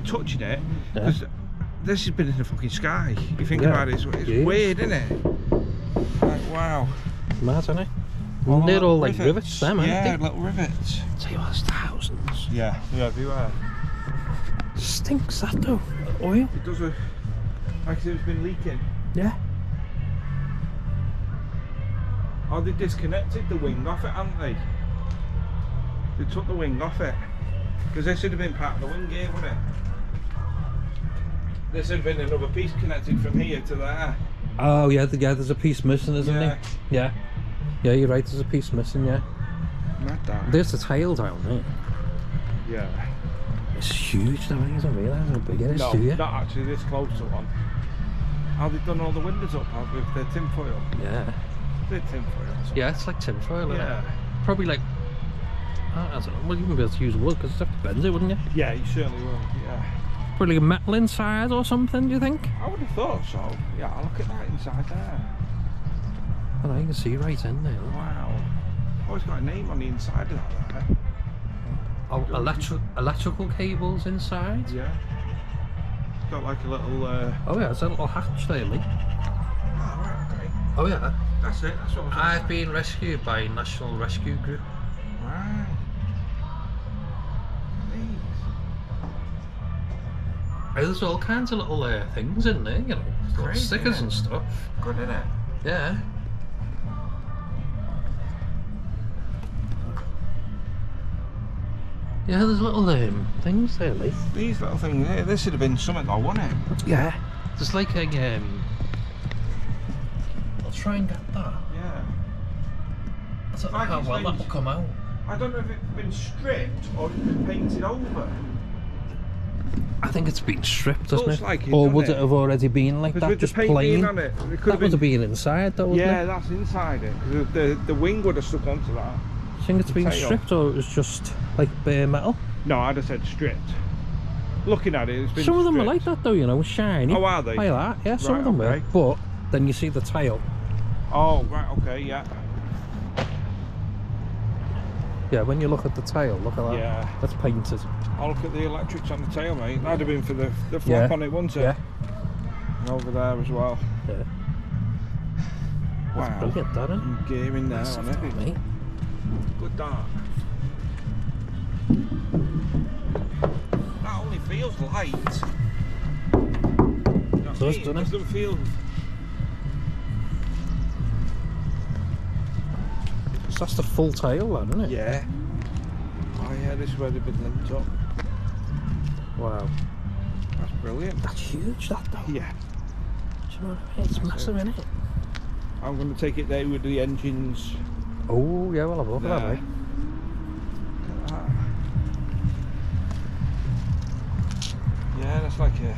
touching it, because this has been in the fucking sky. You think about it, it's weird, isn't it? Like, wow. Mad, isn't it? And they're all like rivets, them, aren't they? Yeah, little rivets. Tell you what, there's thousands. Yeah, everywhere. Stinks that though, oil. It does, like it's been leaking. Yeah. Oh, they disconnected the wing off it, haven't they? They took the wing off it. Because this should have been part of the wing gear, wouldn't it? This would have been another piece connected from here to there. Oh yeah, there's a piece missing, isn't there? Yeah. Yeah, you're right, there's a piece missing, yeah. Not that. There's the tail down there. Yeah. It's huge though, I didn't realise how big it is, do you? Not actually this close to one. How they've done all the windows up with their tinfoil. Yeah. Bit tinfoil. Yeah, it's like tinfoil, isn't Yeah. it? Probably like, I don't know, well you wouldn't be able to use wood because you'd have to bend it, wouldn't you? Yeah, you certainly will, yeah. Probably like a metal inside or something, do you think? I would have thought so. Yeah, look at that inside there. I know, you can see right in there. Look. Wow. Oh, it's got a name on the inside of that there. Oh, electrical cables inside? Yeah. It's got like a little... Oh yeah, there's a little hatch there, Lee. Oh, right, okay. Oh yeah. That's it, that's what I was I've been rescued by a National Rescue Group. Right. There's all kinds of little things in there, you know, little stickers and stuff. Good, isn't it? Yeah. Yeah, there's little things there, Lee. These little things here, this should have been something though, wouldn't it? Yeah. There's like a I'll try and get that. Yeah. I don't know how well that will come out. I don't know if it's been stripped or it's been painted over. I think it's been stripped, doesn't it? Like it, or would it have already been like that, with just the paint plain? on it, it That would have been inside though, wouldn't yeah, it? that's inside it. The wing would have stuck onto that. I think it's been stripped, or it was just like bare metal. No, I'd have said stripped. Looking at it, it's been Some of them stripped. are like that though, you know, shiny. Oh, are they? Like that, yeah, some Right, of them okay. were. But then you see the tail. Oh, right, okay, yeah. Yeah, when you look at the tail, look at that. Yeah. That's painted. I'll look at the electrics on the tail, mate. That'd have been for the flap on it, wouldn't it? Yeah. And over there as well. Yeah. Wow. Brilliant, that, isn't it? Gearing there on it. Mate. Good dark. That only feels light. Does, doesn't it? Doesn't feel. So that's the full tail, then, isn't it? Yeah. Oh yeah, this is where they've been linked up. Wow. That's brilliant. That's huge, that though. Yeah. Do you know what I mean? It's massive, isn't it? I'm going to take it there with the engines. Oh yeah, we'll have a look at that, mate. Yeah, that's like a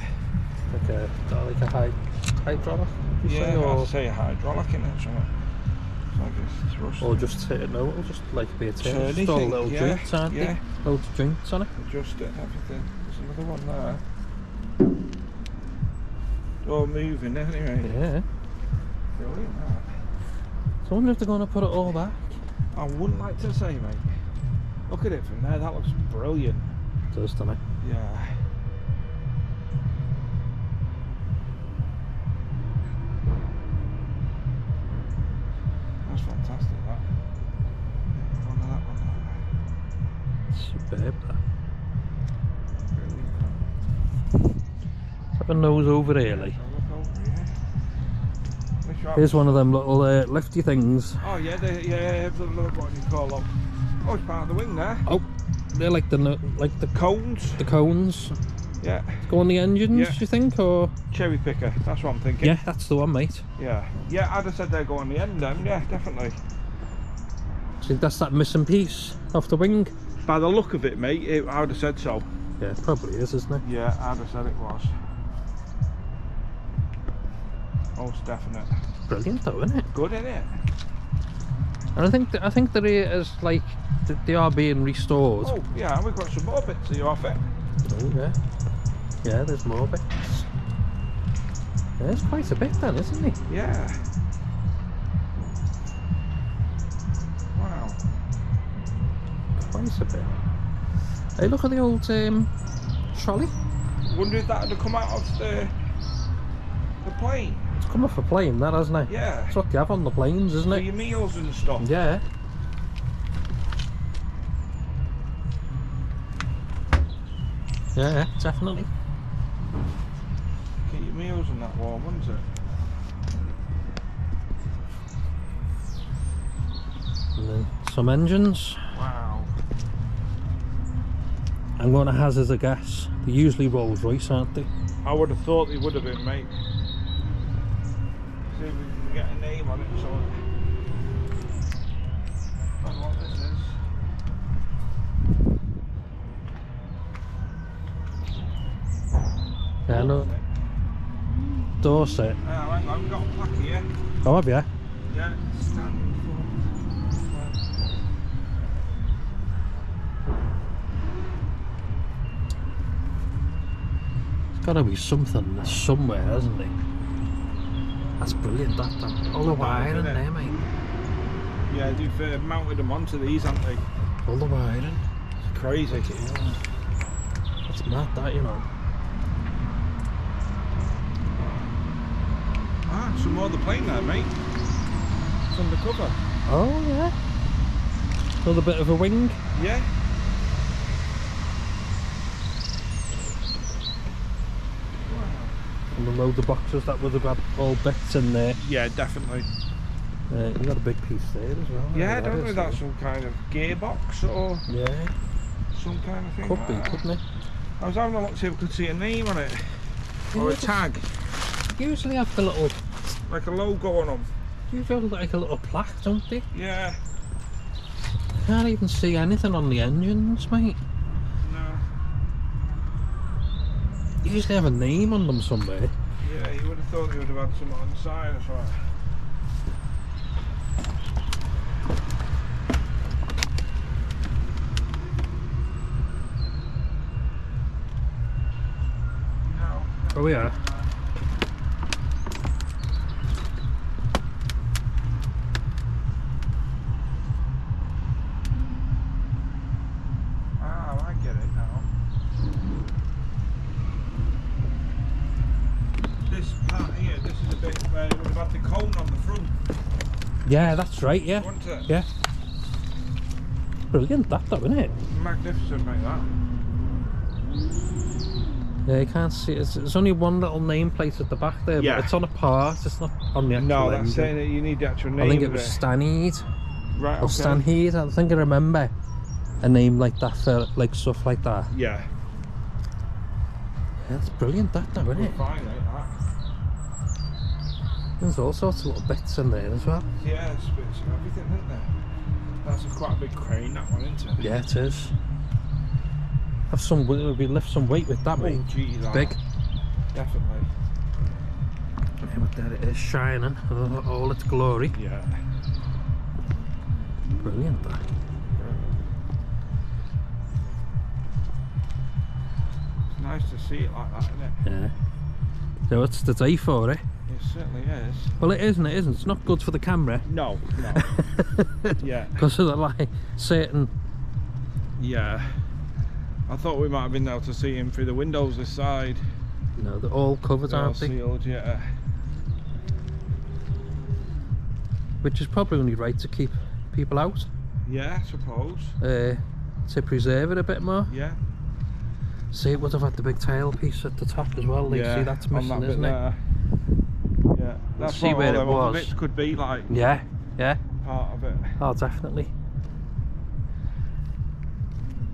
hydraulic. Yeah, or I'd say a hydraulic in it. Something. It's like a thrust. or just no, it'll just like be a turn. Turny Just all thing, little yeah, joints, aren't yeah. they? Loads of joints on it. Adjust it and everything. There's another one there. It's all moving anyway. Yeah. Brilliant. That. So I wonder if they're going to put it all back. I wouldn't like to say, mate. Look at it from there. That looks brilliant. It does, doesn't it? Yeah. That's fantastic. That. One of that one. Superb. That. Brilliant. Have a nose over here, Lee. Look over here. Here's one of them little lifty things. Oh yeah, what do you call them? Oh, it's part of the wing there. Oh, they're like the Cones. The cones. Yeah. Go on the engines, Yeah. do you think, or? Cherry picker. That's what I'm thinking. Yeah, that's the one, mate. Yeah. Yeah, I'd have said they'd go on the end then. Yeah, definitely. See, that's that missing piece off the wing. By the look of it, mate, I would have said so. Yeah, it probably is, isn't it? Yeah, I'd have said it was. Most definite. Brilliant, though, isn't it? Good, isn't it? And I think that it is like they are being restored. Oh yeah, and we've got some more bits here off it. Oh, yeah. Yeah, there's more bits. There's quite a bit then, isn't it? Yeah. Wow. Quite a bit. Hey, look at the old trolley. Wonder if that had come out of the plane. It's come off a plane, that, hasn't it? Yeah. It's what you have on the planes, isn't For it? your meals and stuff. Yeah. Yeah, definitely. Keep your meals and that warm, wouldn't it? And then some engines. Wow. I'm going to hazard a guess. They're usually Rolls Royce, aren't they? I would have thought they would have been, mate. See if we can get a name on it, so I don't know what this is. Yeah, no. Dorset. Hang on, we've got a plaque here. Oh, have you? Yeah, stand There's got to be something somewhere, hasn't there? That's brilliant, that. All the wiring isn't it? there, mate. Yeah, they've mounted them onto these, haven't they? All the wiring. It's crazy. That's mad, that, you know. Ah, some more of the plane there, mate. It's undercover. Oh, yeah. Another bit of a wing. Yeah. And the load of boxes that would have had all bits in there. Yeah, definitely. You got a big piece there as well. Yeah, I That don't know is, if that's some kind of gearbox or Yeah, some kind of thing. could like be, that. couldn't it? I was having a look to see if we could see a name on it. Or a tag. Usually have the little, Like a logo on them. usually have like a little plaque, don't they? Yeah. Can't even see anything on the engines, mate. No. You usually have a name on them somewhere. Yeah, you would have thought you would have had some on the side or something. No. Oh yeah. Ah, I get it now. This part here, this is a bit where it would have had the cone on the front, Yeah, that's right, yeah. wouldn't it? Yeah. Brilliant, that though, isn't it? Magnificent, like that. Yeah, you can't see it. There's only one little nameplate at the back there, Yeah. but it's on a part, it's not on the actual No, that's engine. saying that you need the actual name. I think it of was Stanheed. Right, Or okay. Stanheed, I think I remember a name like that for like stuff like that. Yeah. Yeah, that's brilliant, that though, isn't We're it? fine, like that. There's all sorts of little bits in there as well. Yeah, it's bits of everything, isn't there? That's quite a big crane, that one, isn't it? Yeah, it is. Have some, we lift some weight with that, mate. Oh, geez, It's that. big. Definitely. Yeah, but there it is, shining, all its glory. Yeah. Brilliant, that. It's nice to see it like that, isn't it? Yeah. So it's the day for it. It certainly is. Well, it isn't, it isn't. It's not good for the camera. No, no. Yeah. Because of the like certain. Yeah. I thought we might have been able to see him through the windows this side. No, they're all covered, They're all aren't they? sealed, yeah. Which is probably only right to keep people out. Yeah, I suppose. To preserve it a bit more. Yeah. See, it would have had the big tailpiece at the top as well. Like, Yeah, see, that's on missing, that bit isn't it? there. Yeah. That's See what where all it them other was. bits could be like, Yeah, yeah. part of it. Oh, definitely.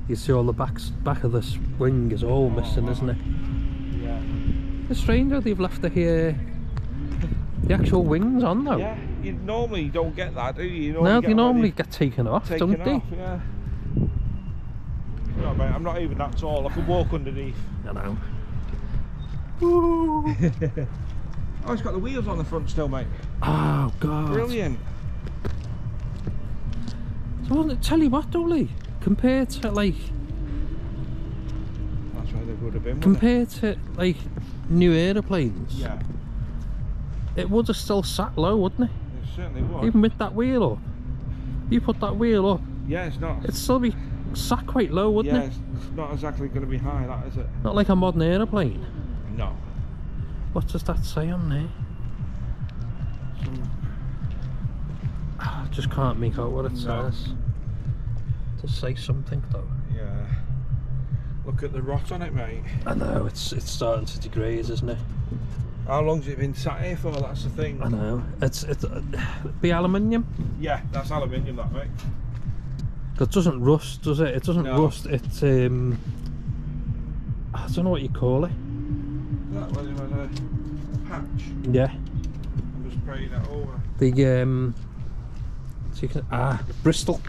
You see all the back of this wing is all missing, isn't it? Yeah. It's strange how they've left the actual wings on though. Yeah, you normally don't get that, do you? No, they normally get get taken off, taken don't they? off, yeah. No, mate, I'm not even that tall. I could walk underneath. I know. Oh, it's got the wheels on the front still, mate. Oh god. Brilliant. So wasn't it, tell you what though, Lee, compared to like That's where they would have been, wouldn't compared to like new aeroplanes, it? Yeah, it would have still sat low, wouldn't it? it certainly would. Even with that wheel up. You put that wheel up, Yeah, it's not. it'd still be sat quite low, wouldn't Yeah, it? it's not exactly going to be high, that is it? Not like a modern aeroplane. No. What does that say on there? Some... I just can't make out what it says. It does say something though. Yeah. Look at the rot on it, mate. I know, it's starting to degrade, isn't it? How long's it been sat here for? That's the thing. I know. It's be aluminium. Yeah, that's aluminium, that, mate. It doesn't rust, does it? It doesn't rust. It's I don't know what you call it. That was a patch. Yeah. I'm just spraying it over. The so you can Bristol.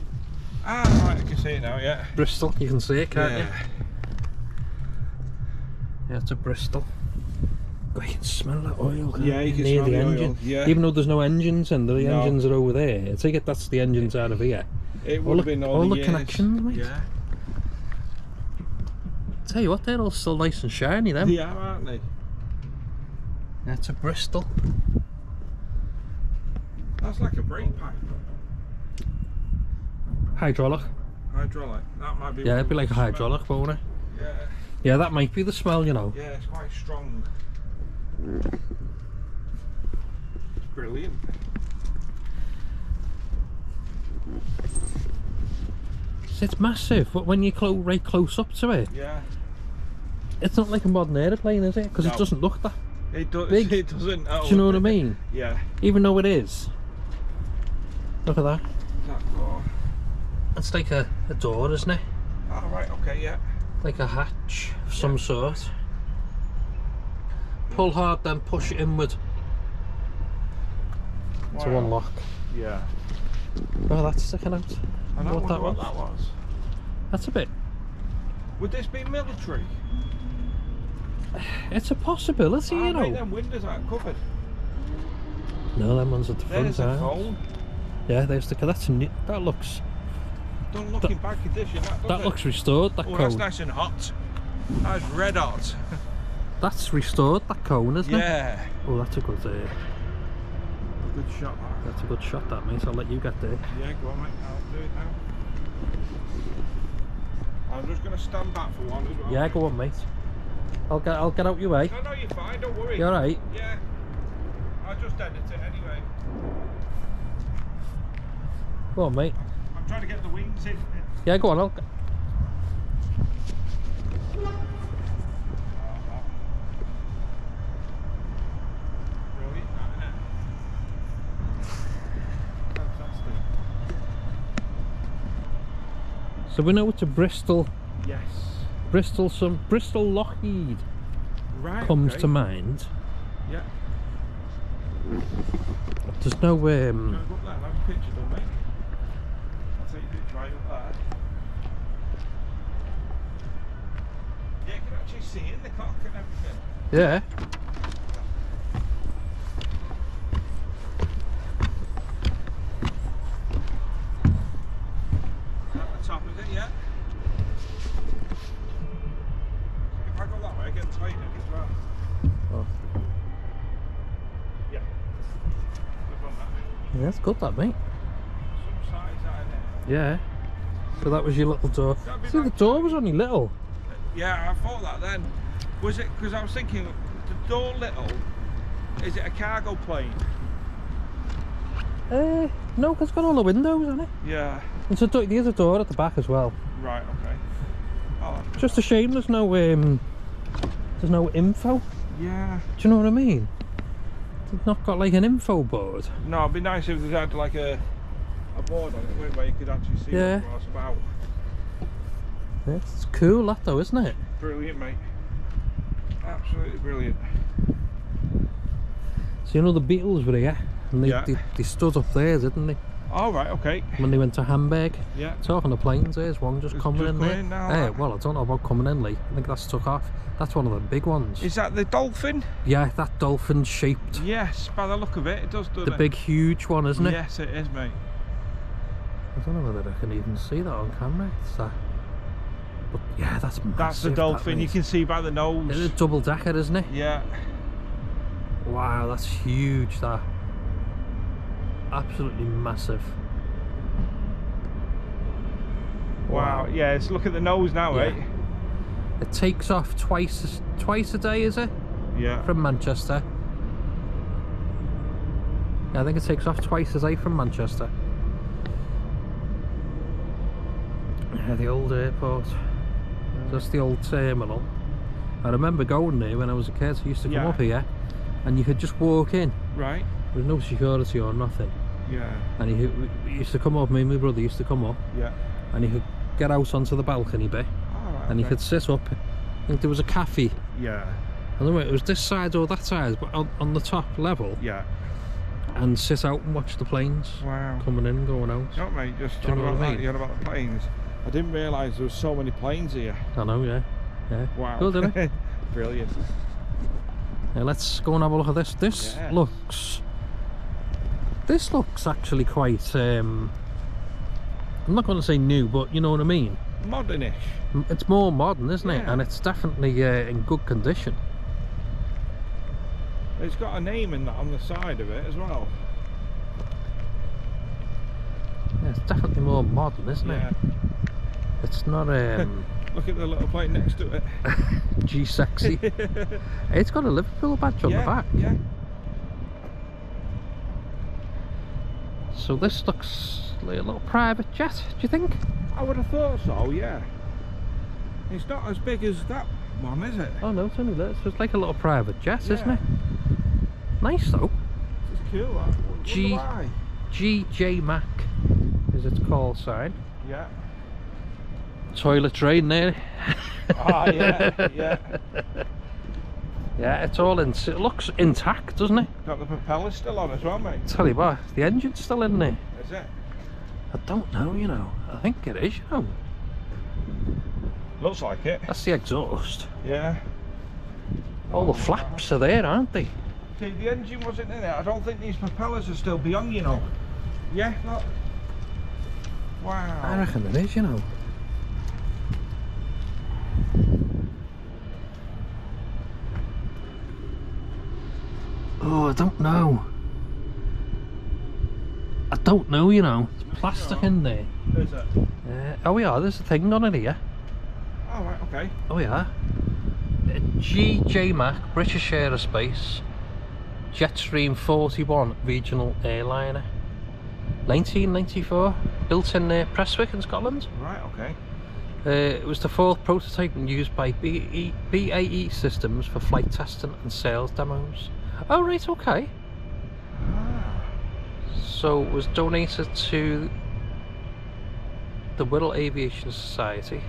Ah, right, I can see it now. Yeah. Bristol. You can see it, can't you? Yeah. Yeah, it's a Bristol. God, you can smell that oil. Yeah, you can near smell the the engine. oil. Yeah. Even though there's no engines and the No. engines are over there. I take it that's the engines out of here. It would have been all the years. connections, mate. Yeah. Tell you what, they're all still nice and shiny, them. They are, aren't they? That's a Bristol. That's like a brake pipe. Hydraulic. Hydraulic. That might be. Yeah, it'd be like a hydraulic, won't it? Yeah. Yeah, that might be the smell, you know. Yeah, it's quite strong. Brilliant. It's massive, but when you right close up to it, Yeah. it's not like a modern aeroplane, is it? Because No. it doesn't look that It does. big. It doesn't. Do you know what I mean? Yeah. Even though it is. Look at that. That door. It's like a door, isn't it? Oh, right. Okay. Yeah. Like a hatch of some sort. Pull hard, then push it inward to Wow. unlock. Yeah. Oh, that's sticking out. I Know don't what know that what was? that was. That's a bit. Would this be military? It's a possibility, you Mate, know. them windows aren't covered. No, them ones at the front. There's a aren't. phone. Yeah, there's the. That's neat. That looks. Don't look in bad condition. Does That it? looks restored. That Oh, cone. that's nice and hot. That's red hot. That's restored. That cone, isn't it? Yeah. Oh, that's a good. A good shot, that. That's a good shot, that mate. I'll let you get there. Yeah, go on, mate. I'll do it now. I'm just going to stand back for one as well. Yeah, go on, mate. I'll get out your way. No, you're fine. Don't worry. You all right? Yeah. I'll just edit it anyway. Go on, mate. I'm trying to get the wings in. Yeah, go on. Brilliant, isn't it? Fantastic. So we know it's a Bristol. Yes. Bristol Lockheed Right. comes okay. to mind. Yeah. There's no Go up there and have a picture done, mate. I'll take a picture right up there. Yeah, you can actually see in the cock and everything. Yeah. At the top of it, yeah. If I go that way, I get tighter as well. Oh. Yeah. I've done that. Yeah, that's good, that mate. Some size out of there. Yeah. So that was your little door. That'd be See, the nice. door was only little. Yeah, I thought that then. Was it, because I was thinking, the door little, is it a cargo plane? No, 'cause it's got all the windows, hasn't it? Yeah. There's a door at the back as well. Right, okay. Oh, Just a shame there's no info. yeah. Do you know what I mean? They've not got like an info board. No, it'd be nice if they had like a board on it where you could actually see Yeah. what it was about. It's cool, that though, isn't it? Brilliant, mate. Absolutely brilliant. So you know the Beatles were here, and Yeah. they stood up there, didn't they? All right, okay. When they went to Hamburg. Yeah. Talking to planes, there's one just It's coming just in coming there. in now, like. Well, I don't know about coming in, Lee. I think that's took off. That's one of the big ones. Is that the dolphin? Yeah, that dolphin shaped. Yes, by the look of it, it does, doesn't The it? big, huge one, isn't it? Yes, it is, mate. I don't know whether I can even see that on camera. It's that. But yeah, that's massive. That's the dolphin. You can see by the nose. It's a double decker, isn't it? Yeah. Wow, that's huge. That. Absolutely massive. Wow. Yeah, let's look at the nose now, Yeah. right? It takes off twice a day, is it? Yeah. From Manchester. Yeah, I think it takes off twice a day from Manchester. Yeah, the old airport. Just the old terminal. I remember going there when I was a kid. I used to come up here, and you could just walk in. Right. There was no security or nothing. Yeah. And we used to come up. Me and my brother used to come up. Yeah. And you could get out onto the balcony bit, and you could sit up. I think there was a cafe. Yeah. I don't know, it was this side or that side, but on the top level. Yeah. And sit out and watch the planes. Wow. Coming in and going out. You know, mate, just Do you know about what I that. mean? You heard about the planes. I didn't realise there was so many planes here. I know, yeah. Yeah. Wow. Good, isn't it? Brilliant. Yeah, let's go and have a look at this. This looks actually quite I'm not going to say new, but you know what I mean. Modernish. It's more modern, isn't it? Yeah. And it's definitely in good condition. It's got a name in that on the side of it as well. Yeah, it's definitely more modern, isn't it? It's not Look at the little plate next to it. G sexy. It's got a Liverpool badge on the back. Yeah. So this looks like a little private jet, do you think? I would have thought so, yeah. It's not as big as that one, is it? Oh no, it's only this. It's like a little private jet, isn't Yeah. it? Nice though. It's cool, that. Wonder why. GJ Mac is its call sign. Yeah. Toilet drain there. Ah, yeah, yeah. Yeah, it's all in. It looks intact, doesn't it? Got the propeller still on as well, mate. Tell you what, the engine's still in there. Is it? I don't know, you know. I think it is, you know. Looks like it. That's the exhaust. Yeah. All the flaps are there, aren't they? See, the engine wasn't in it. I don't think these propellers are still beyond, you know. Yeah, look. Wow. I reckon it is, you know. Oh, I don't know. I don't know, you know. There's plastic in there. Is it? Oh yeah, there's a thing on it here. Oh, right, okay. Oh yeah. GJ Mac, British Aerospace, Jetstream 41 regional airliner. 1994, built in Prestwick in Scotland. Right, okay. It was the fourth prototype and used by BAE Systems for flight testing and sales demos. Oh right, okay. So it was donated to the Wirral Aviation Society.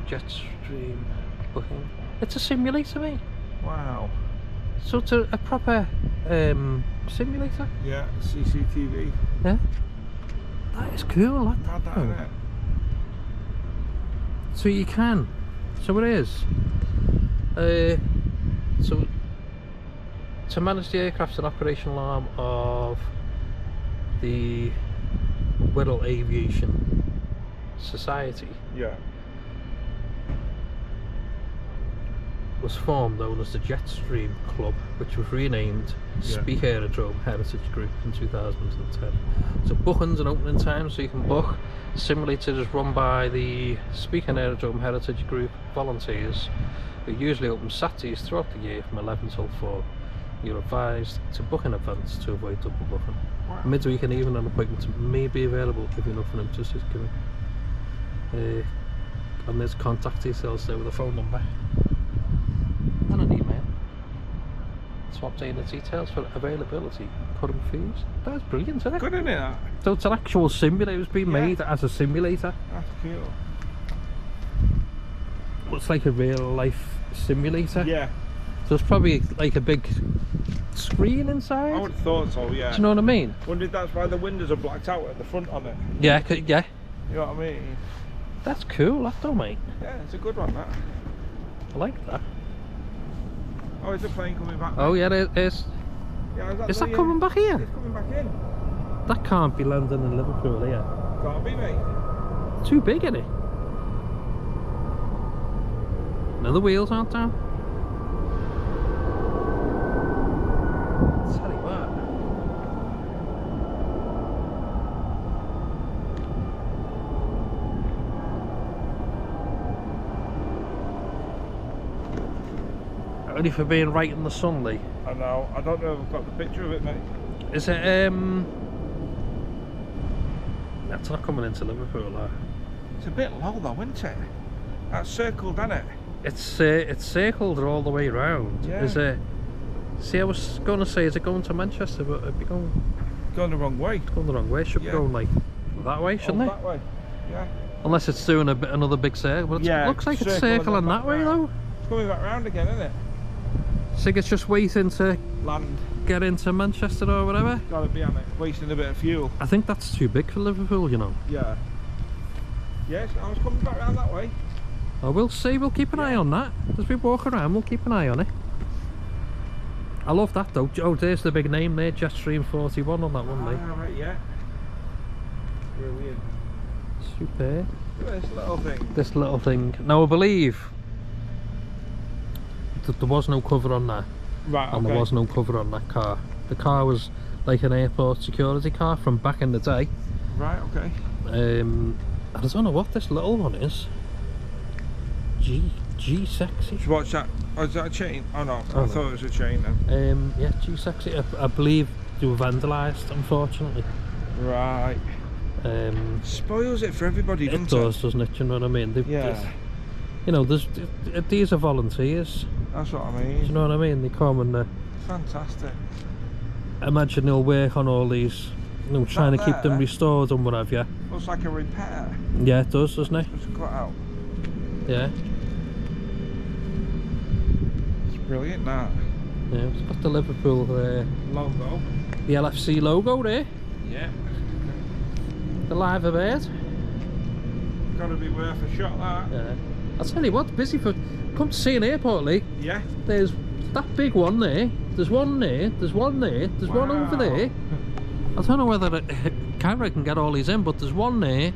Jetstream booking. It's a simulator, mate. Wow. So it's a proper simulator. Yeah, CCTV. Yeah. That is cool. Mad that, isn't it? So you can. So it is. So to manage the aircraft and operational arm of the Wirral Aviation Society Yeah. was formed known as the Jetstream Club, which was renamed Speke Aerodrome Heritage Group in 2010. So bookings and opening times, so you can book. Simulator is run by the Speke Aerodrome Heritage Group volunteers, who usually open Saturdays throughout the year from 11 till 4. You're advised to book in advance to avoid double booking. Wow. Midweek and evening appointments may be available if you're not interested. And there's contact details there with a phone number and an email to obtain the details for availability, current fees. That's brilliant, isn't it? Good, isn't it, that? So it's an actual simulator. It was being made as a simulator. That's cool. Looks like a real life simulator. Yeah. So it's probably like a big screen inside. I would have thought so, yeah. Do you know what I mean? Wondered that's why the windows are blacked out at the front on it. Yeah, yeah. You know what I mean? That's cool, that though, mate. Yeah, it's a good one, that. I like that. Oh, is the plane coming back? Oh yeah, it is. Yeah, Is that coming back here? It's coming back in. That can't be landing in Liverpool here. Can't be, mate. Too big, isn't it? No, the wheels aren't down. Tell you what. Only for being right in the sun, Lee. I know. I don't know if I've got the picture of it, mate. Is it, That's not coming into Liverpool, though. It's a bit low though, isn't it? That's circled, isn't it? It's circled all the way around. Yeah. Is it? See, I was going to say, is it going to Manchester? But it'd be going the wrong way. It's going the wrong way. It should be going like that way, shouldn't it? That way. Yeah. Unless it's doing another big circle. But it looks like it's circling that way though. It's coming back round again, isn't it? I think it's just waiting to Land. get into Manchester or whatever. Gotta be on it. Wasting a bit of fuel. I think that's too big for Liverpool, you know. Yeah. Yes, I was coming back round that way. Oh, we'll see. We'll keep an eye on that. As we walk around, we'll keep an eye on it. I love that though. Oh, there's the big name there, Jetstream 41 on that one, mate. Right, yeah. Brilliant. Super. Look at this little thing. This little thing. Now I believe that there was no cover on that. Right, okay. And there was no cover on that car. The car was like an airport security car from back in the day. Right, okay. I don't know what this little one is. G sexy. So what's that? Oh, is that a chain? Oh no, Oh, I thought it was a chain then. Yeah, G sexy. I believe they were vandalised, unfortunately. Right. Spoils it for everybody, doesn't it? It does, doesn't it? You know what I mean? Yeah. You know, these are volunteers. That's what I Do mean. you know what I mean? They come and Fantastic. imagine they'll work on all these, you know, trying to keep them restored and what have you. Looks like a repair. Yeah, it does, doesn't it? It's cut out. Yeah. It's brilliant, that. Yeah, it's got the Liverpool Logo. the LFC logo there. Yeah. The live bird. Gotta be worth a shot, that. Yeah. I'll tell you what, busy for. Come to see an airport, Lee. Yeah. There's that big one there. There's one there. There's one there. There's one over there. I don't know whether the camera can get all these in, but there's one there.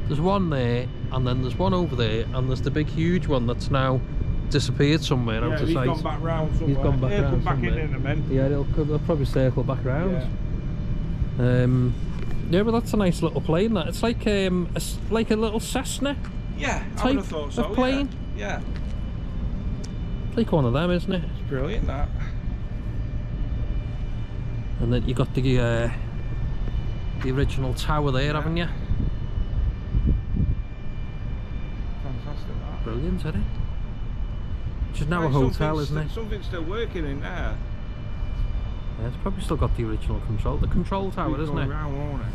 There's one there, and then there's one over there, and there's the big, huge one that's now disappeared somewhere out of he's sight. gone back round somewhere. He's gone back He'll round come back somewhere. in a minute. Yeah, they'll probably circle back round. Yeah, but that's a nice little plane. That it's like like a little Cessna Yeah, I would type have thought so. of plane. Yeah. It's like one of them, isn't it? It's brilliant, that. And then you got the original tower there, haven't you? Fantastic, that. Brilliant, isn't it? Which is now a Right, hotel, isn't it? Something's still working in there. Yeah, it's probably still got the original control. The control tower, isn't it? Around, won't it?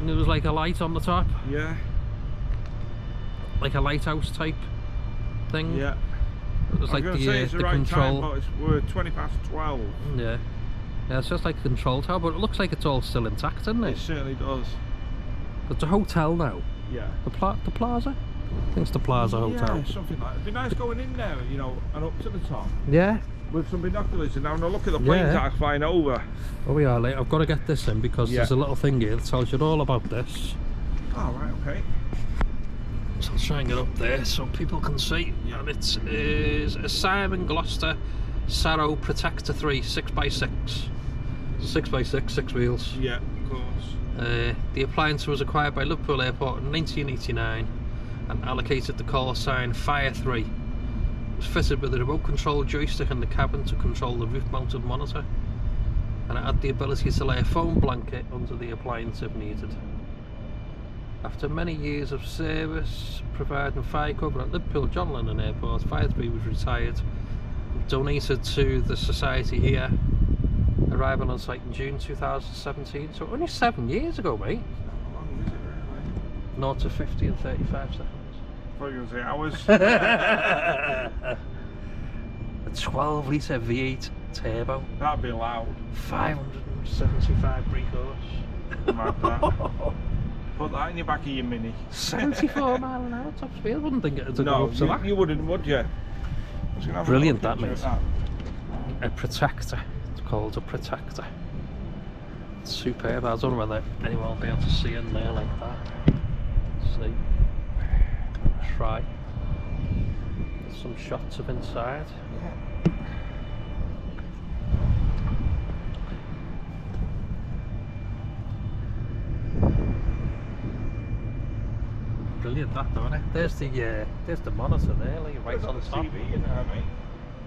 And there was like a light on the top, Yeah. like a lighthouse type thing. Yeah. It was like I was gonna say it's the right control. time, but we're 20 past 12. Yeah. Yeah, it's just like a control tower, but it looks like it's all still intact, doesn't It it? certainly does. It's a hotel now. Yeah. The plaza? I think it's the Plaza Hotel. Yeah, something like that. It'd be nice going in there, you know, and up to the top Yeah. with some binoculars and having a look at the planes that are flying over. Oh, we are late. I've got to get this in because Yeah. there's a little thing here that tells you all about this. Oh, right, okay. So I'll try and get up there so people can see. Yeah. And it is a Simon Gloucester Sarro Protector 3 6x6. 6x6, 6 wheels. Yeah, of course. The appliance was acquired by Liverpool Airport in 1989 and allocated the call sign Fire 3. It was fitted with a remote control joystick in the cabin to control the roof mounted monitor, and it had the ability to lay a foam blanket under the appliance if needed. After many years of service providing fire cover at Liverpool John Lennon Airport, Fire 3 was retired and donated to the society here, arriving on site in June 2017, so only 7 years ago, mate. How long is it, really? 0 to 50 in 35 seconds. I thought you were going to say hours. A 12 litre V8 turbo, That'd be loud. 575 brake horse. Like that. Put that in your back of your Mini. 74 mile an hour top speed. I wouldn't think it'd go No, up to that. you wouldn't, would you? Brilliant, that, mate. A Protector. It's called a Protector. It's superb. I don't know whether anyone will be able to see in there like that. Let's see. Try. Some shots of inside. Brilliant, that, though, isn't it? There's the monitor there, like right on top. TV in there, mate.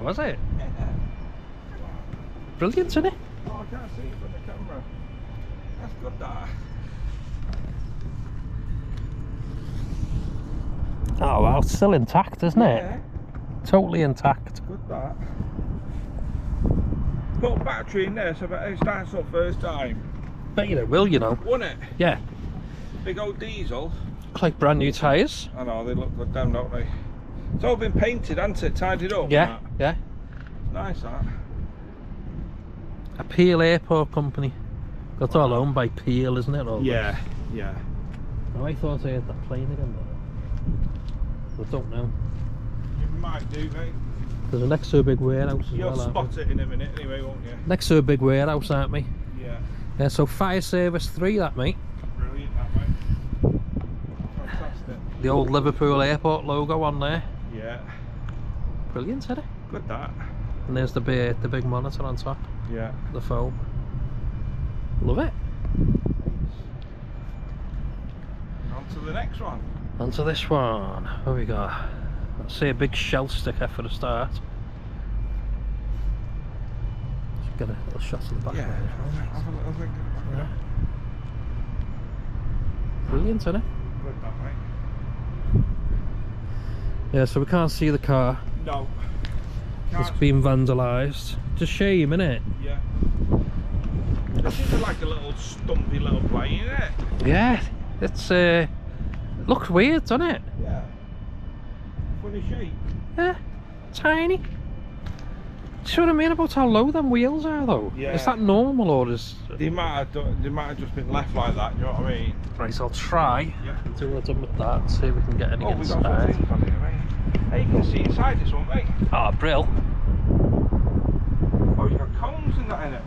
Was it? Yeah. Brilliant, isn't it? Oh, I can't see it from the camera. That's good, that. Oh wow, it's still intact, isn't Yeah. it? Totally intact. Good, that. Put a battery in there so that it starts up first time. Bet you it will, you know. Wouldn't it? Yeah. Big old diesel. Looks like brand new tyres. I know, they look good down, don't they? It's all been painted, hasn't it? Tidied up. Yeah, and that. yeah. It's nice, that. A Peel Airport company. That's all owned by Peel, isn't it? All Yeah, yeah. Oh, I thought I had that plane again, but I don't know. You might do, mate. There's a next to a big warehouse as You'll well, aren't spot it in a minute anyway, won't you? we? Next to a big warehouse, aren't we? Yeah. Yeah, so fire service 3, that, mate. Brilliant, that, mate. Fantastic. The old Liverpool Airport logo on there. Yeah. Brilliant, isn't it? Good, that. And there's the big monitor on top, Yeah. the foam. Love it. On to the next one. On to this one. What we got? Let's see, a big shell sticker for the start. Just get a little shot of the back. Yeah. of it. Have a little think. Yeah. Brilliant, isn't it? Good, that, mate. Yeah, so we can't see the car. No. It's been vandalised. It's a shame, innit? Yeah. This is like a little stumpy little plane, isn't it? Yeah, it's looks weird, doesn't it? Yeah. Funny shape. Yeah, tiny. Do you know what I mean about how low them wheels are, though? Yeah. Is that normal, or is... They might have just been left like that, you know what I mean? Right, so I'll try. Yeah. Do what I've done with that, see if we can get any Oh, we got some inside. things on here, mate. Hey, you can see inside this one, mate. Ah, brill. Oh, you got cones in that, in it.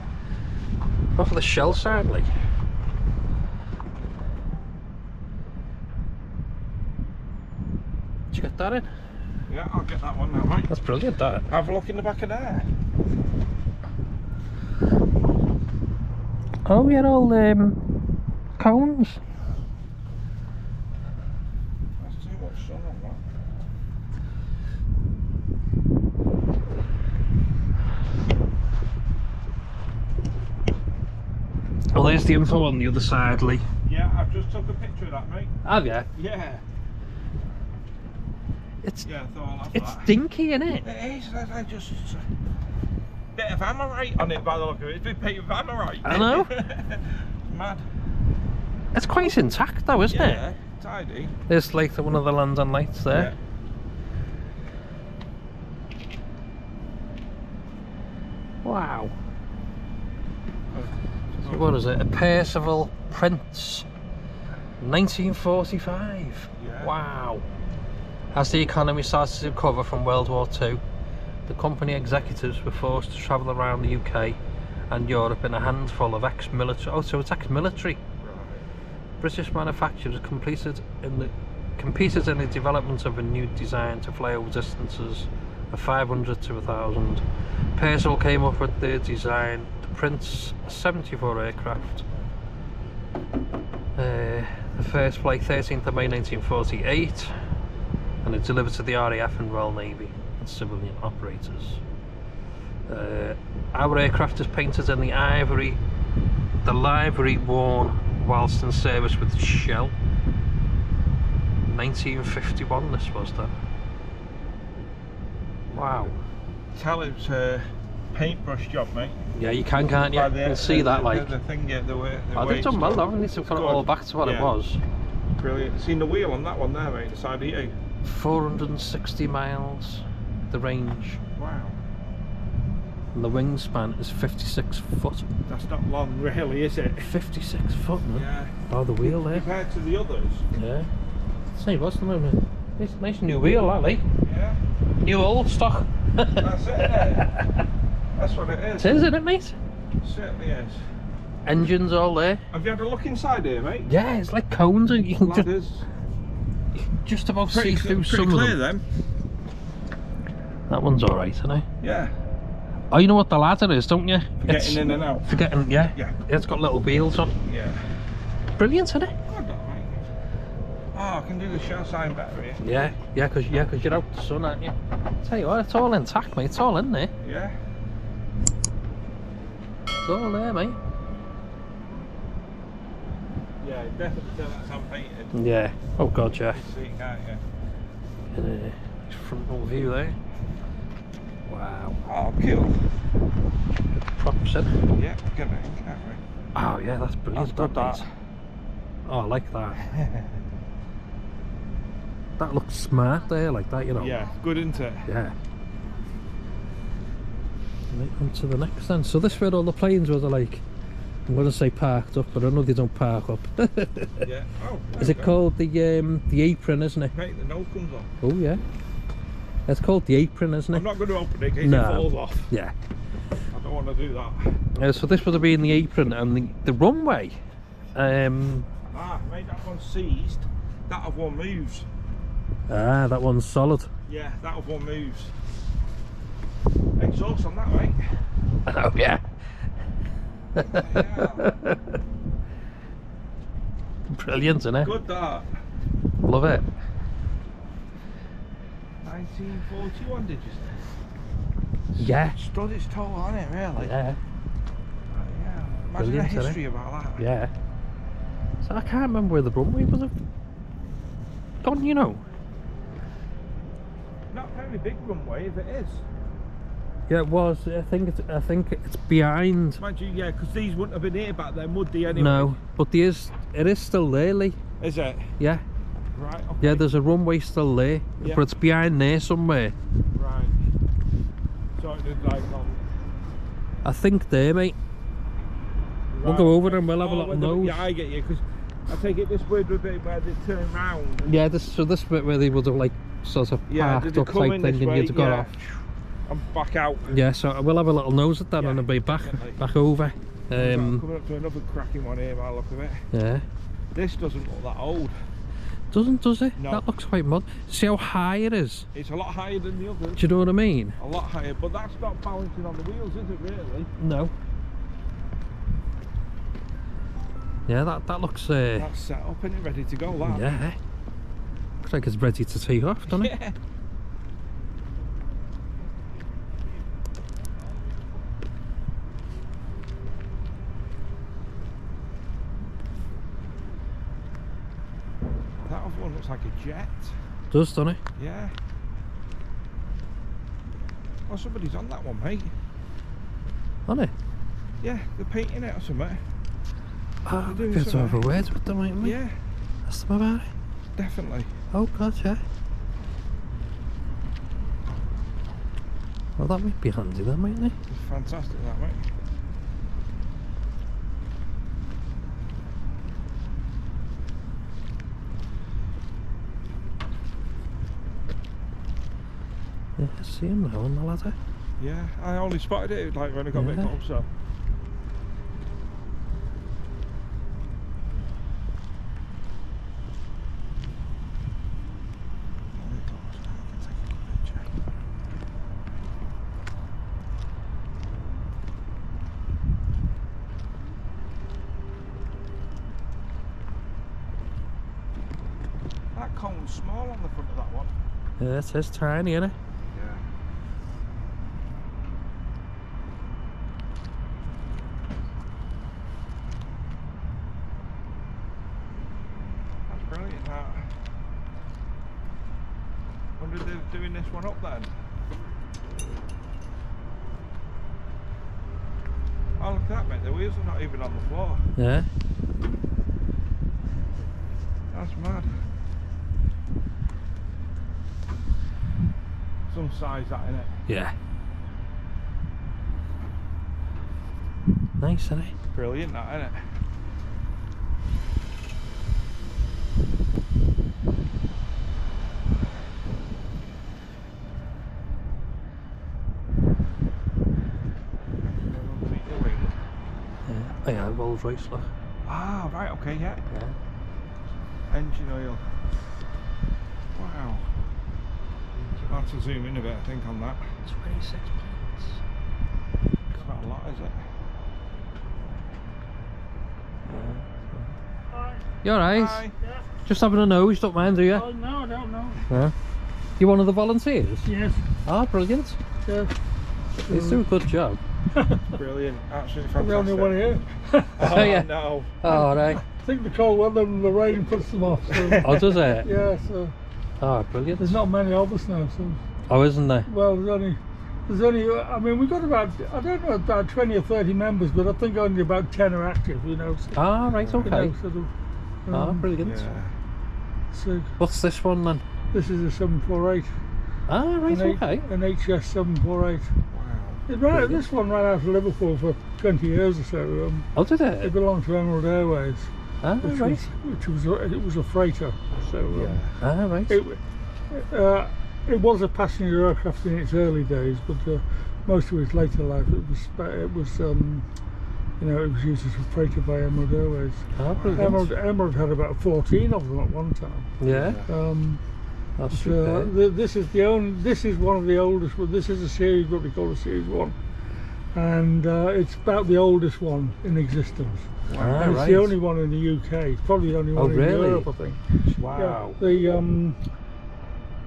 What for the shell side, like? Did you get that in? Yeah, I'll get that one now, mate. That's brilliant, that. Have a look in the back of there. Oh, we had all cones. That's too much sun on that. Well, there's the info on the other side, Lee. Yeah, I've just took a picture of that, mate. Have you? Yeah. It's Yeah, I thought I'll have it's that. dinky, innit? It is, I just... Bit of amorite on it by the look of it. It's been painted with amorite. I know. Mad. It's quite intact, though, isn't Yeah, it? tidy. There's like one of the lantern lights there. Wow. So what is it? A Percival Prince, 1945. Yeah. Wow. As the economy started to recover from World War II, the company executives were forced to travel around the UK and Europe in a handful of ex-military. Oh, so it's ex-military. British manufacturers competed in the development of a new design to fly over distances of 500 to 1,000. Percival came up with their design, the Prince 74 aircraft. The first flight 13th of May 1948, and it delivered to the RAF and Royal Navy and civilian operators. Our aircraft is painted in the livery worn whilst in service with Shell. 1951 this was then. Wow. Tell it's a paintbrush job, mate. Yeah, you can, can't you? You can see that, like. The thing, yeah, the way They've it's done well, done. haven't they, to put it Good. all back to what it Yeah. was. Brilliant. Seen the wheel on that one there, mate, the side of you. 460 miles, the range. Wow. And the wingspan is 56 foot. That's not long, really, is it? 56 foot, man. Yeah. Oh, the wheel there. Compared to the others. Yeah. Say, what's the moment? Nice new wheel, that, Lee. Yeah. New old stock. That's it, innit? That's what it is. It is, isn't it, mate? Certainly is. Engines all there. Have you had a look inside here, mate? Yeah, it's like cones, and you can Ladders. just about see through pretty some clear of them. Then. That one's alright, isn't it? Yeah. Oh, you know what the ladder is, don't you? For getting in and out. For getting, yeah. Yeah. It's got little wheels on. Yeah. Brilliant, isn't it? Good, that, mate. I can do the shell sign better here. Yeah, because you're out the sun, aren't you? Tell you what, it's all intact, mate. It's all in there. Yeah. It's all there, mate. Yeah, definitely tell that's unpainted. Yeah. Oh god, yeah. You see, can't you? And frontal view there. Wow. Oh, cool. Props in. Yeah, get it in, can't we? Oh yeah, that's brilliant. That's good, that. Oh, I like that. That looks smart there, like that, you know. Yeah, good, isn't it? Yeah. Right, on to the next then. So this where all the planes were like, I'm gonna say parked up, but I know they don't park up. Yeah. Oh. Is it called the apron, isn't it? Mate, the nose comes off. Oh yeah. It's called the apron, isn't it? I'm not going to open it in case it falls off. Yeah. I don't want to do that. So this would have been the apron and the runway. Mate, that one's seized. That other one moves. Ah, that one's solid. Yeah, that other one moves. Exhaust on that, mate. Oh yeah. Yeah. Brilliant, isn't it? Good, that. Love it. 1941, did you say? Yeah. Stood its toe on it, really. Yeah. Yeah. Imagine Brilliant, the isn't history about that. Yeah. So I can't remember where the runway was gone, you know. Not a very big runway, if it is. Yeah, it was. I think it's behind. Mind you, yeah, because these wouldn't have been here back then, would they? Anyway. No, but it is still there, Lee. Is it? Yeah. Right. Okay. Yeah, there's a runway still there, Yeah. but it's behind there somewhere. Right. So it did like on. I think there, mate. Right. We'll go over and we'll have a Oh, little nose. Yeah, I get you, because I take it this would have been where they turn round. Yeah, this bit where they would have like sort of Yeah, parked did they up come type in thing this and way? you'd have got Yeah. off. And back out. Yeah, so we'll have a little nose at that Yeah, and it'll be back definitely. over. Coming up to another cracking one here by the look of it. Yeah. This doesn't look that old. Does it? No. That looks quite modern. See how high it is? It's a lot higher than the others. Do you know what I mean? A lot higher, but that's not balancing on the wheels, is it really? No. Yeah, that looks That's set up and ready to go, that. yeah. Looks like it's ready to take off, doesn't it? Yeah. That other one looks like a jet. Doesn't it? Yeah. Oh, somebody's on that one, mate. Doesn't it? Yeah, they're painting it or something. Oh, They're doing get something. over words with them, mightn't we? Yeah, Ask them about it. definitely. Oh god, yeah. Well, that might be handy then, mightn't it? It's fantastic, that, mate. Yeah, I see him now on the ladder. Yeah, I only spotted it like when I got a bit Yeah. closer. That cone's small on the front of that one. Yeah, it says tiny, innit? Yeah. That's brilliant, that. Wonder if they're doing this one up then. Oh, look at that, mate. The wheels are not even on the floor. Yeah. That's mad. Some size that in it. Yeah. Nice, isn't it? Brilliant, that, isn't it? Yeah. Oh yeah, Rolls Royce, look. Ah, right, okay, yeah. Yeah. Engine oil. Wow. I'll have to zoom in a bit, I think, on that. 26 pounds. It's not a lot, is it? You alright? Hi. Just having a nose, don't mind, do you? Oh, no, I don't know. Yeah. You one of the volunteers? Yes. Ah, brilliant. Yes. You do a good job. Brilliant, absolutely I'm the only fantastic. one here. Oh, Yeah. no. Oh, right. I think the cold weather and the rain puts them off. So. Oh, does it? Yeah, so Oh, brilliant. there's not many of us now. So, Oh, isn't there? well, there's only. I mean, we've got about, I don't know, about 20 or 30 members, but I think only about 10 are active. You know. So, Ah, right, you okay. know, sort of, Ah, brilliant. Yeah. So What's this one then? this is a 748. Ah, right, okay. An HS 748. Wow. This one ran out of Liverpool for 20 years or so. Oh, did It it? belonged to Emerald Airways, Ah, which right. was a freighter. So Yeah. Ah, right. it was a passenger aircraft in its early days, but most of its later life it was you know, it was used as a freighter by Emerald Airways. Ah, brilliant. Emerald had about 14 of them at one time. Yeah, that's super. This is one of the oldest. Well, this is a series, what we call a series 1, and it's about the oldest one in existence. Ah, And it's right. the only one in the UK. It's probably the only one in really? Europe, I think. Wow.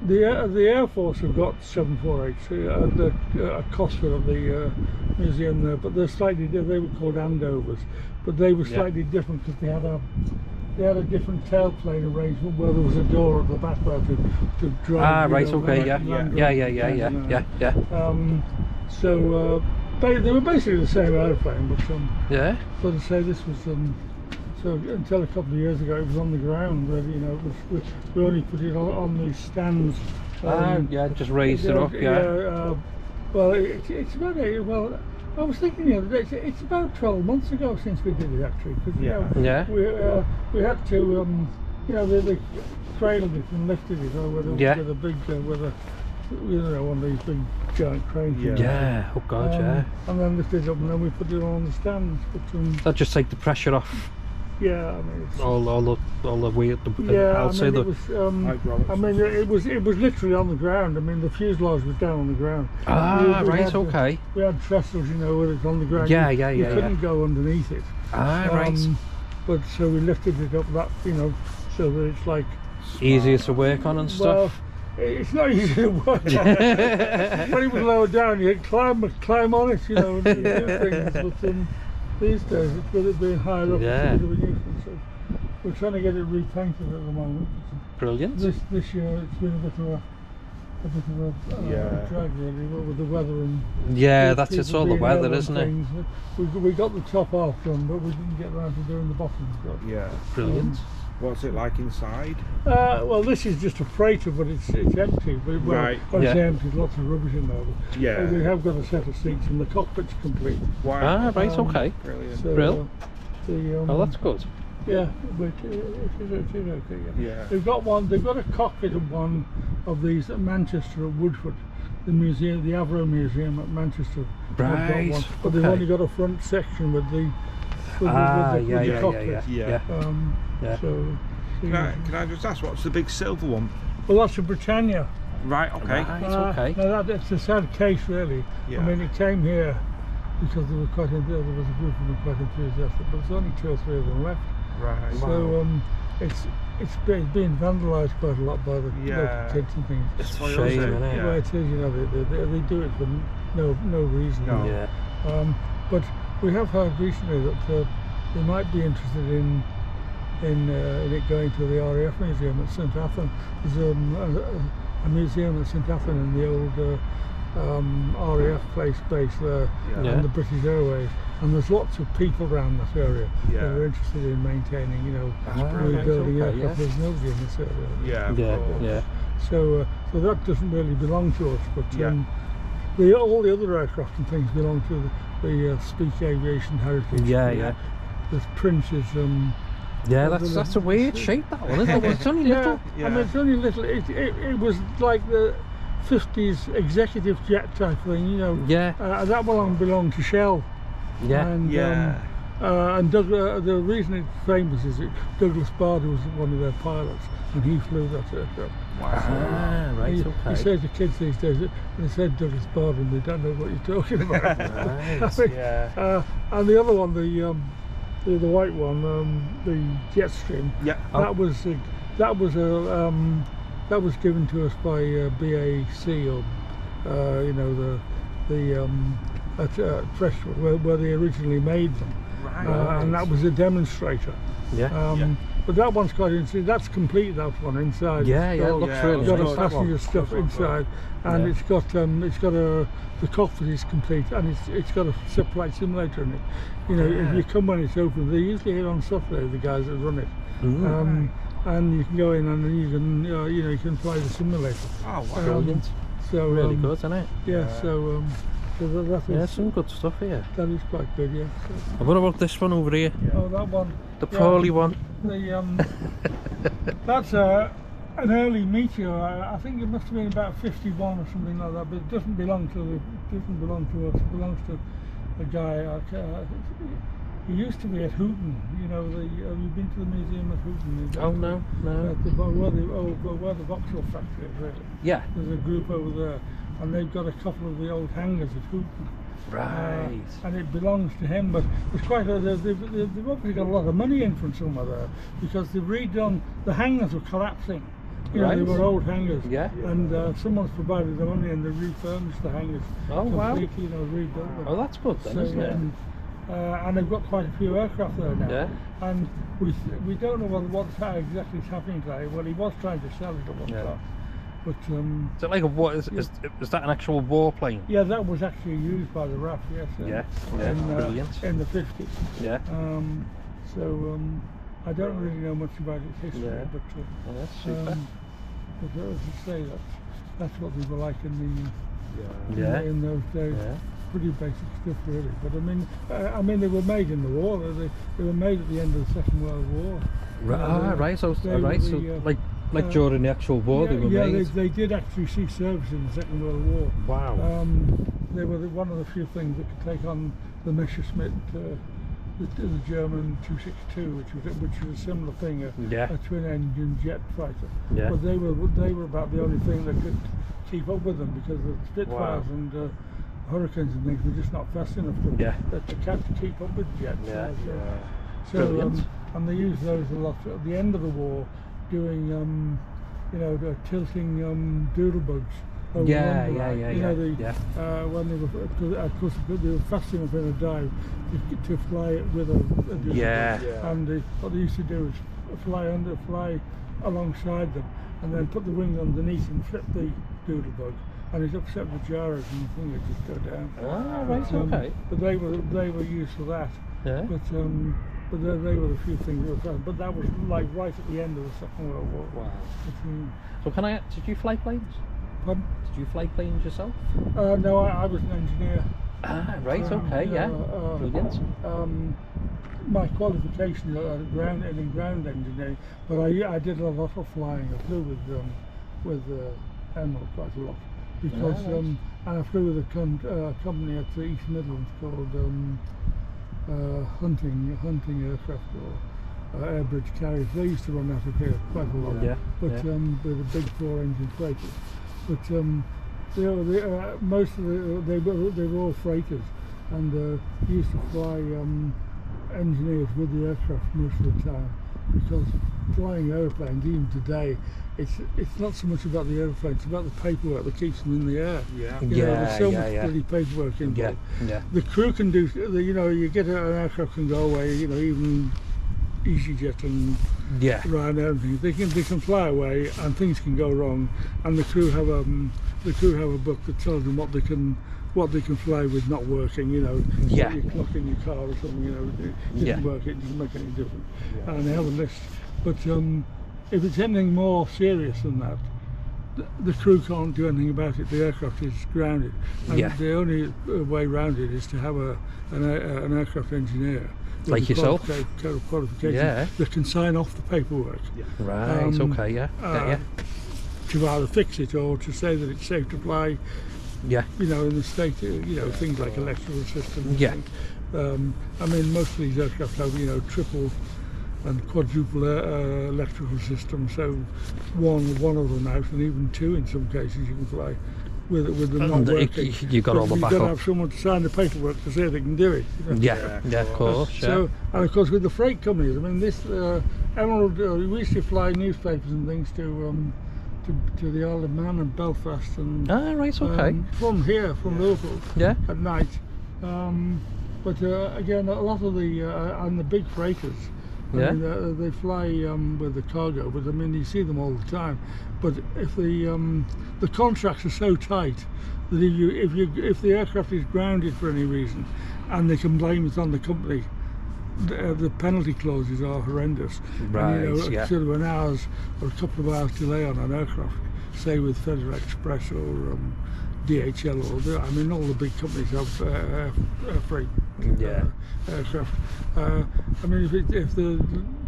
Yeah, the Air Force have got 748s at the Cosford of the museum there, but they're slightly. They were called Andovers, but they were slightly different because they had a different tailplane arrangement where there was a door at the back where to drive. Ah, right, you know, okay, land- yeah. land Yeah. So they were basically the same airplane, but Yeah. but I say this was so until a couple of years ago it was on the ground. Really, you know, we only put it on these stands. Yeah, just raised it up, yeah. Well, it's about I was thinking the other day, it's about 12 months ago since we did it actually, because Yeah. we had to you know, they cradled it and lifted it with a big you know, one of these big giant cranes. Yeah, oh god, yeah. And then lifted it up and then we put it on the stands. But That just take the pressure off yeah, I mean, it's, all the weight. yeah, I'll say it the. was. Hydraulics. I mean, it was literally on the ground. I mean, the fuselage was down on the ground. Ah, We right, had okay. We had trestles, you know, where it's on the ground. Yeah, You couldn't go underneath it. Ah, right. But so we lifted it up that, you know, so that it's like. Easier to work on and Well, stuff. it's not easy to work on. When it was lower down, you could climb on it, you know, and do things. But these days, it's with it being higher up, Yeah. it's a bit of a nuisance. So we're trying to get it repainted at the moment. Brilliant. This year, it's been a bit of a drag really, with the weather and. Yeah, that's it's people all the being weather, ill and isn't it? things. We got the top half done, but we didn't get around to doing the bottom stuff. Yeah. Brilliant. What's it like inside? Well, this is just a freighter, but it's empty. But, well, Right. when it's Yeah. empty, there's lots of rubbish in there. But Yeah. we have got a set of seats, and the cockpit's complete. Wow. Ah, right, okay. Brilliant. So, Brill. Oh, that's good. yeah, but it is okay. Yeah. They've got one. They've got a cockpit of one of these at Manchester at Woodford, the museum, the Aerodrome Museum at Manchester. They've got Right, one, but they've okay. only got a front section with the cockpit. Yeah. Yeah. So. Can I just ask, what's the big silver one? Well, that's a Britannia. Right, okay. Right, okay. No, it's a sad case, really. Yeah. I mean, it came here because there was a group of them quite enthusiastic, but there's only 2 or 3 of them left. Right. So it's being vandalised quite a lot by the Yeah. local kids and things. It's a Well, shame, also, isn't it? Well, it is, you know, they do it for no reason. No. Yeah. But we have heard recently that they might be interested in it going to the RAF museum at St Athan. There's a museum at St Athan in the old RAF base there, Yeah. and the British Airways. And there's lots of people around that area Yeah. that are interested in maintaining, you know, brilliant. rebuilding Okay, aircraft. yeah. There's nobody in this area. Yeah, of Yeah, course. yeah. So that doesn't really belong to us, but all the other aircraft and things belong to the Speke Aviation Heritage. Yeah. There's Prince's. Yeah, that's a weird shape, that one, isn't it? It's only little. I mean, it's only little. It was like the 50s executive jet type thing, you know. Yeah. That one belonged to Shell. Yeah. And, Yeah. and the reason it's famous is that Douglas Bader was one of their pilots, and he flew that aircraft. Ah, right, You okay. say to kids these days, when they said Douglas Bader, and they don't know what you're talking about. Right. I mean, Yeah. and the other one, the white one, the Jetstream. Yeah. That was that was given to us by BAC, or you know, the Freshwood, where they originally made them, and that was a demonstrator. But that one's got inside. That's complete. That one inside. It looks really got nice. a passenger stuff inside, and it's got the cockpit is complete, and it's got a flight simulator in it. You know, if you come when it's open, they usually here on Saturday, the guys that run it. And you can go in and you can you can fly the simulator. Oh wow! Brilliant. So Really good, isn't it? So that is, Some good stuff here. that is quite good. Yeah. And what about this one over here? Oh, that one. The poorly one. That's an early meteor. I think it must have been about 51 or something like that. But it doesn't belong to us. It belongs to a guy. He used to be at Hooton. You know, have you been to the museum at Hooton? Oh no. Where the Vauxhall factory is, really. Yeah. There's a group over there, and they've got a couple of the old hangars at Hooton. Right. And it belongs to him, but it's quite they've obviously got a lot of money in from somewhere there, because they've redone, the hangars were collapsing. You know, they were old hangars. Yeah. And someone's provided the money, and they refurbished the hangars. Oh wow. Completely, you know, redone them. Oh, that's good then, isn't it? And they've got quite a few aircraft there now. Yeah. And we don't know what's exactly happening today. Well, he was trying to sell it at one time. But is it like a what? Is that an actual warplane? yeah, that was actually used by the RAF, yes. Brilliant. In the 50s. Yeah. I don't really know much about its history, but Oh, that's super. but as I say, that's what they were like in those days. Yeah. Pretty basic stuff, really. But I mean, they were made in the war. They were made at the end of the Second World War. Right. So like during the actual war, they were made. They did actually see service in the Second World War. Wow. They were one of the few things that could take on the Messerschmitt, the German 262, which was a similar thing, a twin-engine jet fighter. Yeah. But they were about the only thing that could keep up with them, because the Spitfires and Hurricanes and things were just not fast enough to keep up with jets. So and they used those a lot at the end of the war, doing tilting doodlebugs. When they were, of course, they were fast enough in a dive to fly it with a doodlebug. And what they used to do is fly alongside them, and then put the wing underneath and flip the doodlebug, and it upset the gyros and the thing would just go down. But they were used for that. Yeah. But they were the few things that were fast. But that was like right at the end of the Second World War. Wow. So did you fly planes? Pardon? Did you fly planes yourself? No, I was an engineer. Brilliant. My qualifications are in ground engineering, but I did a lot of flying. I flew with Emerald quite a lot, because and I flew with a company at the East Midlands called Hunting Aircraft, or Airbridge Carriers. They used to run out of here quite a lot, with a big 4-engine freighter. But most of they were all freighters, and used to fly engineers with the aircraft most of the time, because flying aeroplanes, even today, it's not so much about the aeroplanes, it's about the paperwork that keeps them in the air. There's so much bloody paperwork involved. The crew can do, you get an aircraft can go away, even EasyJet and Ryanair and things. They can fly away, and things can go wrong, and the crew have a book that tells them what they can fly with not working. You clock in your car or something. It didn't work. It doesn't make any difference. And they have a list. But if it's anything more serious than that, the crew can't do anything about it. The aircraft is grounded, and the only way around it is to have an aircraft engineer, like yourself, qualification, that can sign off the paperwork. To either fix it or to say that it's safe to fly. In the state, things like electrical systems. I mean, most of these aircraft have triple and quadruple electrical systems. So one of them out, and even two in some cases, you can fly with them not And working. you got all the You've got to backup. have someone to sign the paperwork to say they can do it. You know? Yeah, of course. So, and of course with the freight companies, I mean this Emerald, we used to fly newspapers and things to the Isle of Man and Belfast and Right, okay. from here, from Liverpool, Yeah. at night. But again, a lot of the and the big freighters, Yeah. I mean, they fly with the cargo, but I mean you see them all the time. But if the contracts are so tight that if the aircraft is grounded for any reason, and they can blame it on the company, the penalty clauses are horrendous. Right, And, yeah. sort of an hour's or a couple of hours delay on an aircraft, say with Federal Express or DHL, or I mean all the big companies have freight aircraft. I mean if they're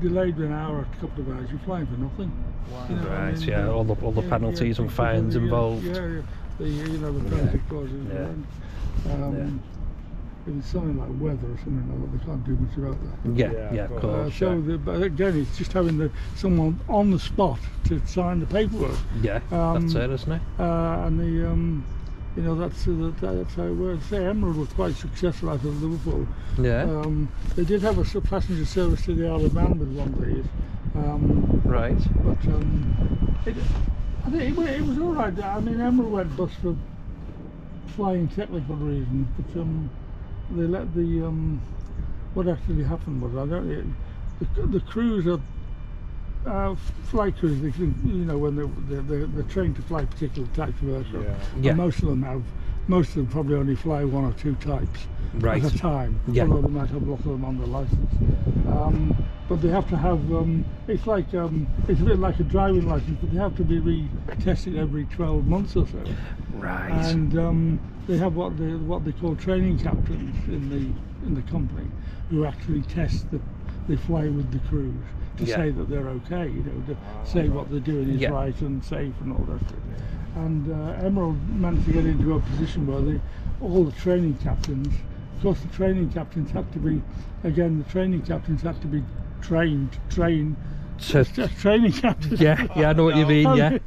delayed an hour or a couple of hours, you're flying for nothing. Wow. You know, Right, I mean, yeah, all the penalties and fines involved. Yeah, the penalty clauses. Yeah. If it's something like weather or something like that, they can't do much about that. Yeah, of course. But again, it's just having someone on the spot to sign the paperwork. Yeah, that's it, isn't it? And that's how it works. Say Emerald were quite successful out of Liverpool. Yeah. They did have a passenger service to the Isle of Man with one of these. Right. But I think it was all right. I mean, Emerald went bust for flying technical reasons, but they let what actually happened was the crews are flight crews. They can, when they're trained to fly particular types of aircraft. Yeah. And most of them probably only fly one or two types Right. at a time. Yeah. Although they might have a lot of them on their license. But they have to have it's like it's a bit like a driving license, but they have to be retested every 12 months or so. Right. And they have what they call training captains in the company who actually test they fly with the crews to say that they're okay, to say what they're doing is right and safe and all that stuff. And Emerald managed to get into a position where all the training captains, of course the training captains had to be trained just training captains. Yeah, I know what you mean. Yeah.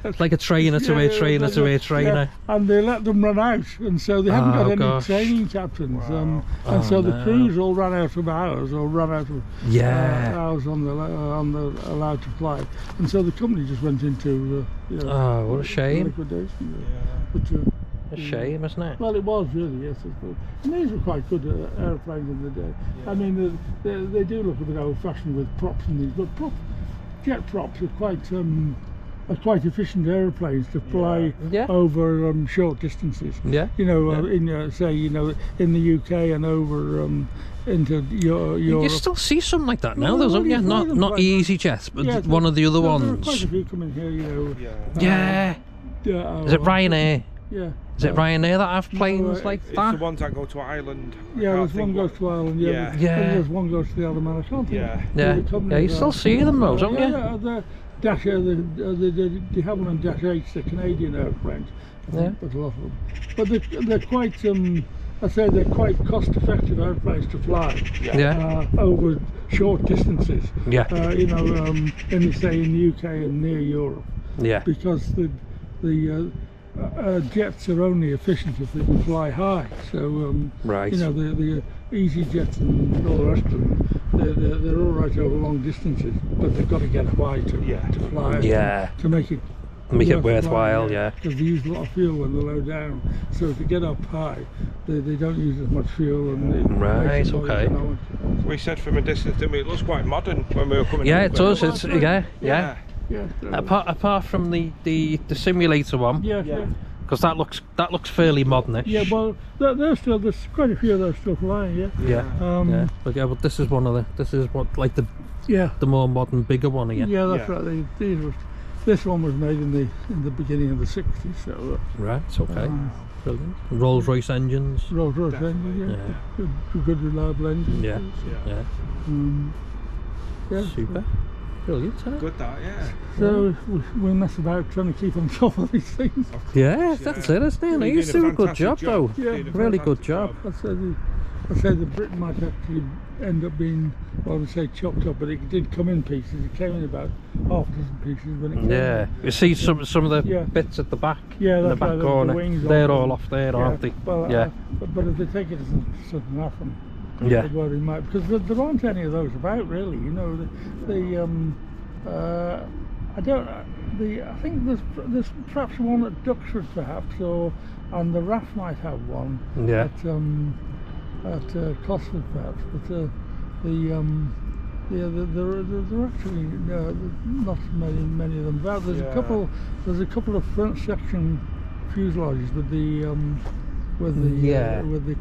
It's like a trainer to a trainer to a trainer. And they let them run out, and so they haven't got any gosh. training captains. Wow. And so the crews all ran out of hours, or ran out of hours on the allowed to fly, and so the company just went into Oh, what a shame. liquidation. Yeah. But, A shame, isn't it? well, it was really, yes. And these were quite good aeroplanes in the day. Yeah. I mean, they do look a bit old-fashioned with props and these, but jet props are quite efficient aeroplanes to fly over short distances. Yeah. In the UK and over into Europe. You still see some like that now, No, though, don't well, you? you find them Not quite- easy jets, but Yeah, one of the other There are ones. quite a few coming here, Yeah. Is it Ryanair? Yeah. Is it Ryanair that have planes like It's that? the ones that go to Ireland. I Yeah, can't there's one think goes what- to Ireland, Yeah. and Yeah. there's one goes to the Isle of Man. I can't think. Yeah. Yeah. The companies Yeah, you still see them though, don't you? Yeah, the Havilland Dash 8s, the Canadian airplanes. Yeah. But a lot of them. But they're quite, I say they're quite cost-effective airplanes to fly. Yeah. Over short distances. Yeah. In the UK and near Europe, Yeah. because the jets are only efficient if they can fly high. So Right. the easy jets and all the rest of them, they're all right over long distances, but they've got to get high to fly. Yeah. To make it worthwhile, yeah. Because they use a lot of fuel when they're low down. So if they get up high, they don't use as much fuel. And it Right, makes it more okay. economic. We said from a distance, didn't we? It looks quite modern when we were coming. Yeah, over. it does. It's yeah. Yeah. Yeah. So, Apart from the simulator one, yeah. because that looks fairly modernish. Yeah, well, there's quite a few of those still flying. Yeah. Yeah. But this is like the more modern, bigger one again. Yeah, that's right. This one was made in the beginning of the 60s. So Right. It's okay. Brilliant. Rolls-Royce engines. Rolls-Royce engine, Yeah. good reliable engine. Yeah. Yeah. Yeah. Super. Brilliant, isn't it? Good that, yeah. So we mess about trying to keep on top of these things. Yeah, that's it, isn't it? You're He's doing doing a good fantastic job, though. Yeah. Doing a Really good fantastic job. I'd say the Britain might actually end up being, well, I would say chopped up, but it did come in pieces. It came in about half a dozen pieces when it came. Yeah, you see some of the Yeah. bits at the back, Yeah, in the that's back right, the corner. wings They're off all them. off there, aren't they? Well, Yeah, but if they take it as something happen, yeah, well, they might, because there aren't any of those about really. You know, I don't. I think there's perhaps one at Duxford, perhaps, and the RAF might have one. yeah. At Cosford, perhaps, but there are actually not many of them about. There's Yeah. a couple of front section fuselages with the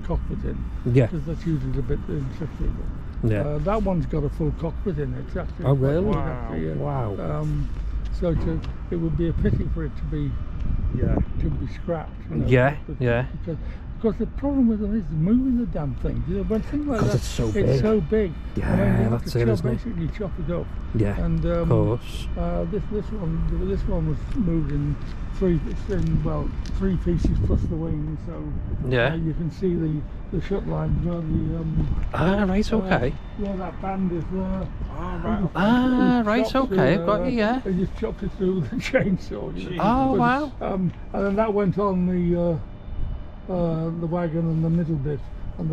cockpit in. Yeah. Because that's usually a bit interesting. Yeah. That one's got a full cockpit in it. It's actually Oh, quite really? good, actually, yeah. Wow. So it would be a pity for it to be scrapped. You know, Yeah, but- yeah. Because the problem with them is moving the damn thing. You know, when things like 'Cause that, it's so big. It's so big. Yeah, and then you have that's to it, isn't it? basically chop it up. Yeah, And of course. this one was moved in three pieces plus the wing. So Yeah. you can see the shut lines where the Right, okay. where that band is there. Right, okay, I've got you, yeah. They just chopped it through with a chainsaw. You know. Oh, wow. And then that went on the wagon and the middle bit, and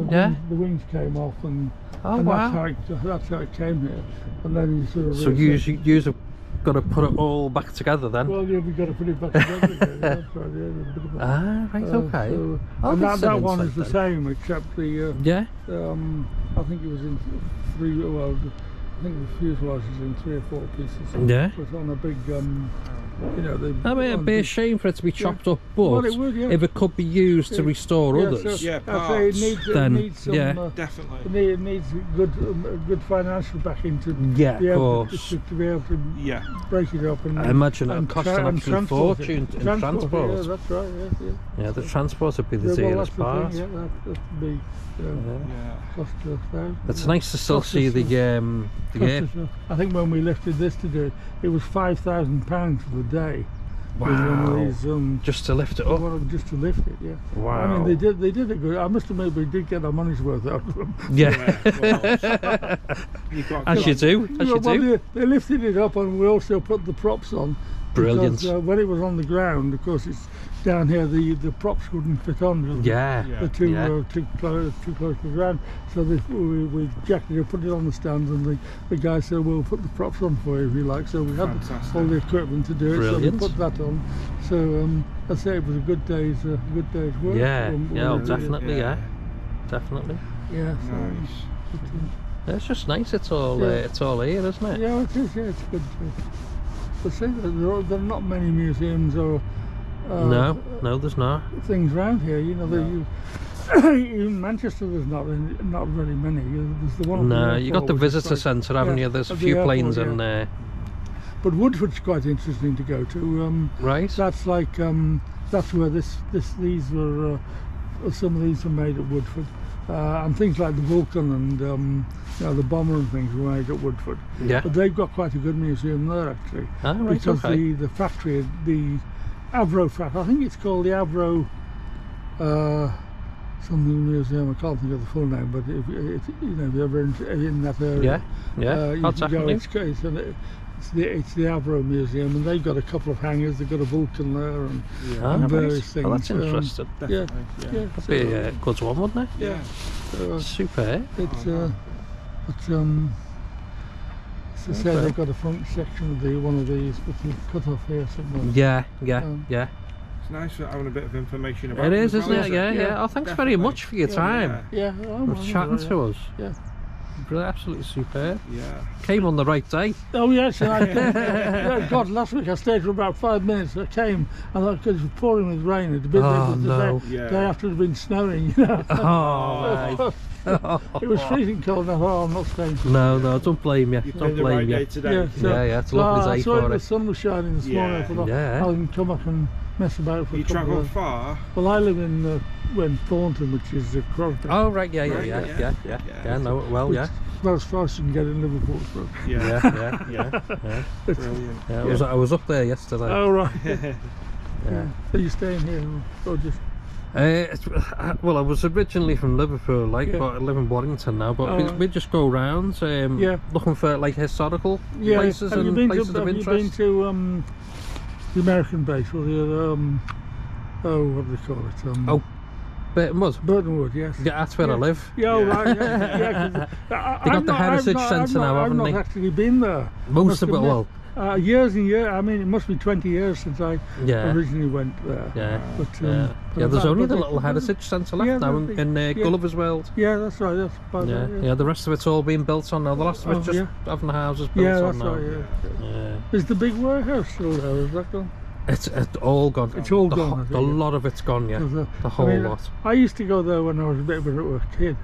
the wings came off, and wow. that's how it came here. And then you sort of So you have got to put it all back together then? well, yeah, we've got to put it back together again. That's right, yeah, there's a bit of a- Right, okay. so- Oh, and that's that an one is insight the then. same, except the Yeah, I think it was in three. Well, I think the fuselage is in 3 or 4 pieces. Yeah. It was on a big, you know, the. I mean, it'd on be a big- shame for it to be chopped up, but Well, it would, yeah. if it could be used to restore Yeah, others, so Yeah, I'd say it parts. Then, needs some. yeah. Definitely. It needs good financial backing to Yeah, be of able course. to be able to Yeah. break it up and I imagine it'd and cost tra- an and absolute transport it. fortune in transport. Yeah, that's right. Yeah. Yeah, the transport would be the Yeah, well, dearest that's the part. thing, yeah, that'd be Yeah. cost us that. It's nice to still Cost see us, the air. cost us, I think when we lifted this today, it was £5,000 for the day. With one of Wow. these, Just to lift it up. just to lift it, yeah. Wow. I mean, they did a good. I must admit, we did get our money's worth out of them. Yeah. You've got As you do, as you Well, do. they lifted it up, and we also put the props on. Brilliant. Because, when it was on the ground, of course, it's down here. The props wouldn't fit on. Yeah. Yeah. They're too Yeah. too close to the ground. So we jacked it up, put it on the stands, and the guy said, "We'll put the props on for you if you like." So we had Fantastic. all the equipment to do it. Brilliant. So we put that on. So I'd say it was a good day's work. Yeah, When we did it. definitely, yeah. Definitely. Yeah. So, Nice. Yeah, it's just nice. It's all here, isn't it? yeah, it is. Yeah, it's good. But see, there are not many museums or No, there's not. things around here. You know, in Manchester there's not very many. There's the one. at the No, you got airport, the which is visitor quite- centre, haven't yeah, you? There's a at the few airport, planes yeah. in there. But Woodford's quite interesting to go to. Right? That's like that's where these were. Some of these were made at Woodford, and things like the Vulcan and you know, the bomber and things were made at Woodford. Yeah. But they've got quite a good museum there actually. Ah, right, Because okay. the factory, the Avro factory, I think it's called the Avro something museum. I can't think of the full name, but if you're ever in that area, Yeah, you oh, can go. definitely. It's the Avro Museum, and they've got a couple of hangars. They've got a Vulcan there and, Ah, and right. various things. Oh, that's interesting. Yeah, Definitely. yeah. That'd be a good one, wouldn't it? Yeah. So, Super. it's but as I say, they've got a front section of one of these, but they've cut off here somewhere. Yeah. It's nice for having a bit of information about It it is, as isn't well, it? Yeah. Yeah, Oh, thanks very definitely. much for your time. Yeah, For chatting to us. Yeah. Absolutely superb. Yeah. Came on the right day. Oh yes, and God, last week I stayed for about 5 minutes. I came, and because it was pouring with rain, it Oh, was no. the Yeah. day after it had been snowing. You know, Oh, right. it was freezing cold. And I thought, I'm not staying. No, don't blame you. You Don't picked the right blame day you. today. Yeah, it's a lovely I day saw for the it. sun was shining this morning. I thought, Yeah. I can come back and mess about for You a couple travelled of far. Well, I live in Thornton, which is Crosby. Oh, right, yeah. Yeah. Yeah, know it well, yeah. About as far as you can get in Liverpool. So. Yeah. Yeah. Brilliant. Yeah, I was up there yesterday. Oh right. Yeah. Are you staying here or just? Well, I was originally from Liverpool, like, Yeah. but I live in Warrington now. But Oh, we just go around, looking for like historical places Have you and been places to, of have you been interest. to the American base or the what do they call it? Oh, Burton Wood. Burton Wood, yes. Yeah, that's where I live. Yeah, oh, right, yeah. They got the Heritage Centre now, haven't I've they? not actually been there. Most of it, Must well, admit. Years and years. I mean, it must be 20 years since I Yeah. originally went there. yeah, But, yeah. but There's that- only but the they- little Heritage Centre left Yeah, now that's in yeah. Gulliver's World. Yeah, that's right. That's about Yeah, that, yeah. The rest of it's all been built on now. The last of it's Oh, just yeah. having the houses built Yeah, on that's now. right. Yeah. Yeah. Is the big warehouse still there? Is that gone? It's all gone. It's all the gone, ho- I think, The yeah. lot of it's gone. Yeah, 'Cause, the whole I mean, lot. I used to go there when I was a bit of a kid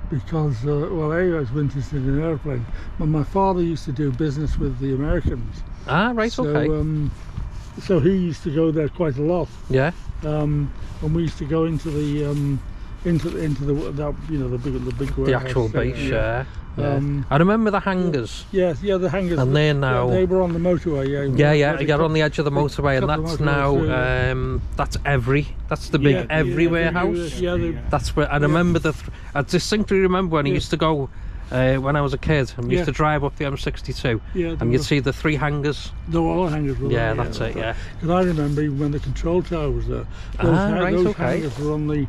because, well, I was interested in airplanes. But my father used to do business with the Americans. Ah, right. So, Okay. so he used to go there quite a lot. Yeah. And we used to go into the that, you know, the big The warehouse actual there, base. Yeah. Yeah. Um, I remember the hangars. Yes, yeah, the hangars. And they're now- They were on the motorway. Yeah, on the edge of the motorway, and cut the that's motorway now through. that's the big everywhere house. Yeah, That's where I remember I distinctly remember when I Yeah. used to go when I was a kid, and we used Yeah. to drive up the M62, yeah, and you'd see the 3 hangars. the wall hangars were Yeah, there, that's it. Yeah. Because I remember even when the control tower was there. Right, Those okay. hangars were on the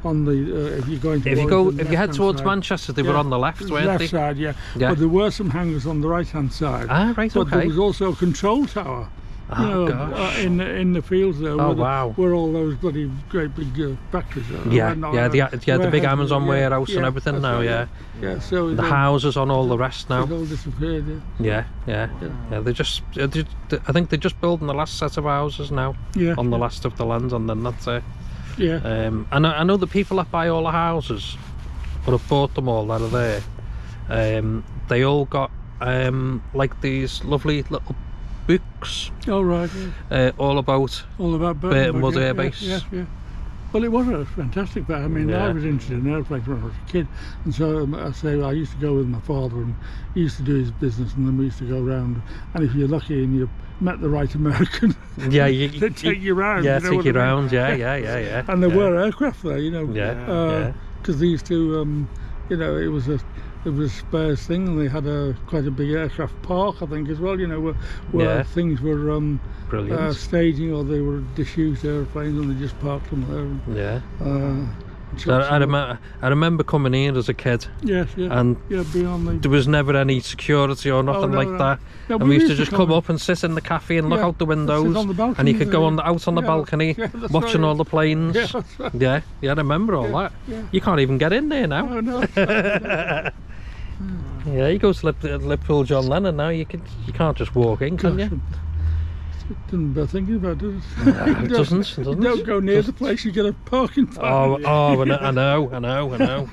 if you're going to If you Warrington, head left-hand towards side. Manchester, they were Yeah. on the left, weren't Left they? side, yeah. Yeah. But there were some hangars on the right hand side. Ah, right. But there Okay. was also a control tower. Oh gosh. In the fields there. Oh, where wow. Where all those bloody great big factories are. Yeah, Not, the big warehouses, Amazon yeah, warehouse and yeah, everything that's now. right, Yeah. Yeah, so The houses on all the rest now. It all disappeared. Yeah. Yeah. I think they're just building the last set of houses now Yeah. on the last of the land, and then that's it. Yeah. I know the people that buy all the houses, or have bought them all that are there. They all got like these lovely little books, Oh right. Yeah. all about. All about Burton Wood yeah, Air yeah, Base. Yeah. Well, it was a fantastic base. I mean, Yeah. I was interested in airplanes when I was a kid, and so I used to go with my father, and he used to do his business, and then we used to go around. And if you're lucky and you met the right American, Yeah, they'd take you round. Yeah, you know take what you I mean? round. Yeah. And there yeah. were aircraft there, you know. Yeah. Because they used to, you know, it was a spares thing, and they had quite a big aircraft park, I think, as well. You know, where Yeah. things were Brilliant. staging, or they were disused airplanes, and they just parked them there. Yeah. So I remember coming here as a kid, Yes, yeah. and being on the. there was never any security or nothing no, like no. that. No, And we used to just come up and sit in the cafe and look Yeah, out the sit windows, on the balcony and you could go there. out on the Yeah, balcony yeah, that's watching right. all the planes. Yeah, that's right. Yeah, I remember all that. Yeah. You can't even get in there now. Oh no. Yeah, you go to Liverpool John Lennon now. You can't just walk in, can you? Didn't bear thinking about it. It doesn't. You don't go near the place. You get a parking fine. I know.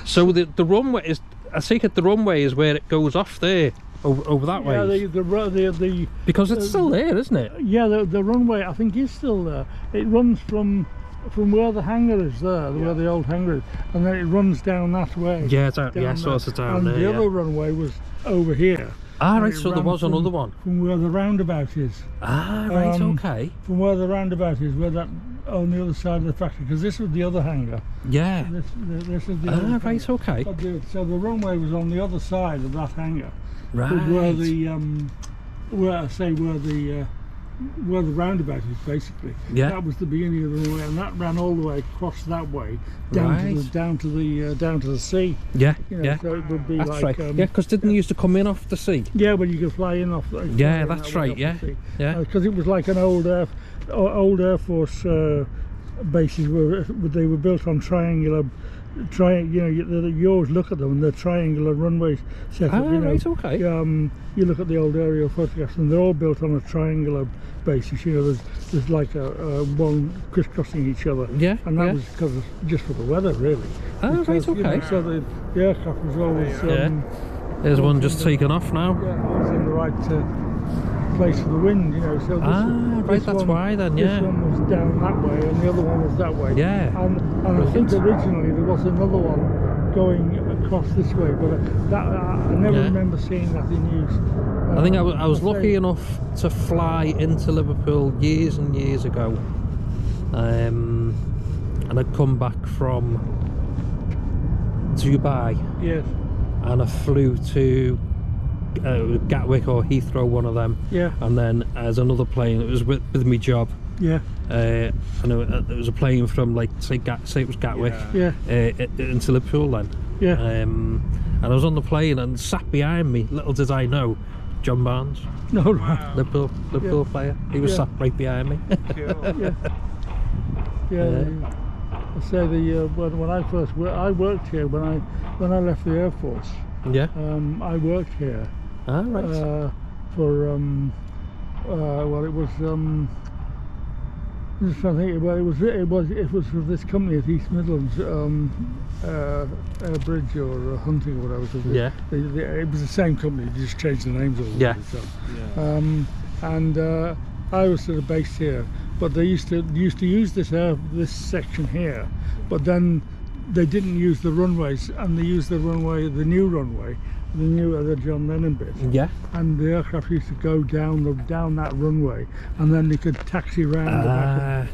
So the runway is. I think the runway is where it goes off there, over that Yeah, way. the Because it's still there, isn't it? yeah, the runway I think is still there. It runs from where the hangar is there, where the old hangar is, and then it runs down that way. Yeah, down sort of down and there. the Yeah. other runway was over here. Ah, and right. it So there ran was another one. from where the roundabout is. Ah, right. Um, Okay. From where the roundabout is, where that on the other side of the factory, because this was the other hangar. Yeah. This is the other Ah, hangar. right. Okay. So the runway was on the other side of that hangar. Right. Where the where the roundabout is basically. Yeah. That was the beginning of the runway, and that ran all the way across that way down Right. down to the sea. Yeah. You know, Yeah. So it would be That's like right. Yeah, because didn't you used to come in off the sea? yeah, but you could fly in off. Yeah, that's right. Yeah. Yeah. Because it was like an old Air Force bases where they were built on triangular. You always look at them and they're triangular runways set up. Ah, right. Okay. You look at the old aerial photographs and they're all built on a triangular basis. You know, there's like a one crisscrossing each other. Yeah. And that yeah. was just for the weather, really. Ah, right. Because, you know, Okay. so the aircraft was always. Yeah. There's one just taken off now. Yeah, always in the right place for the wind. You know, so this, Ah, right. That's why then. This Yeah. one was down that way, and the other one was that way. Yeah. And I think originally there was another one going across this way, but I never Yeah. remember seeing that in use. I think I was say- lucky enough to fly into Liverpool years and years ago. and I'd come back from Dubai, Yes. and I flew to Gatwick or Heathrow, one of them. Yeah. And then as another plane, it was with my job. Yeah. And it was a plane from, like, say it was Gatwick, Yeah. into Liverpool then. Yeah. And I was on the plane, and sat behind me, little did I know, John Barnes, No. Right. Liverpool player. He was sat right behind me. Yeah. Yeah. I say when I first I worked here when I left the Air Force. Yeah. I worked here. Ah, right. For well, it was I'm just trying to think. Well, it was for this company at East Midlands, Air Bridge or Hunting or whatever. Yeah. It was the same company. They just changed the names of it. Yeah. And I was sort of based here, but they used to use this section here, but then they didn't use the runways, and they used the new runway, the John Lennon bit. Yeah. And the aircraft used to go down that runway, and then they could taxi round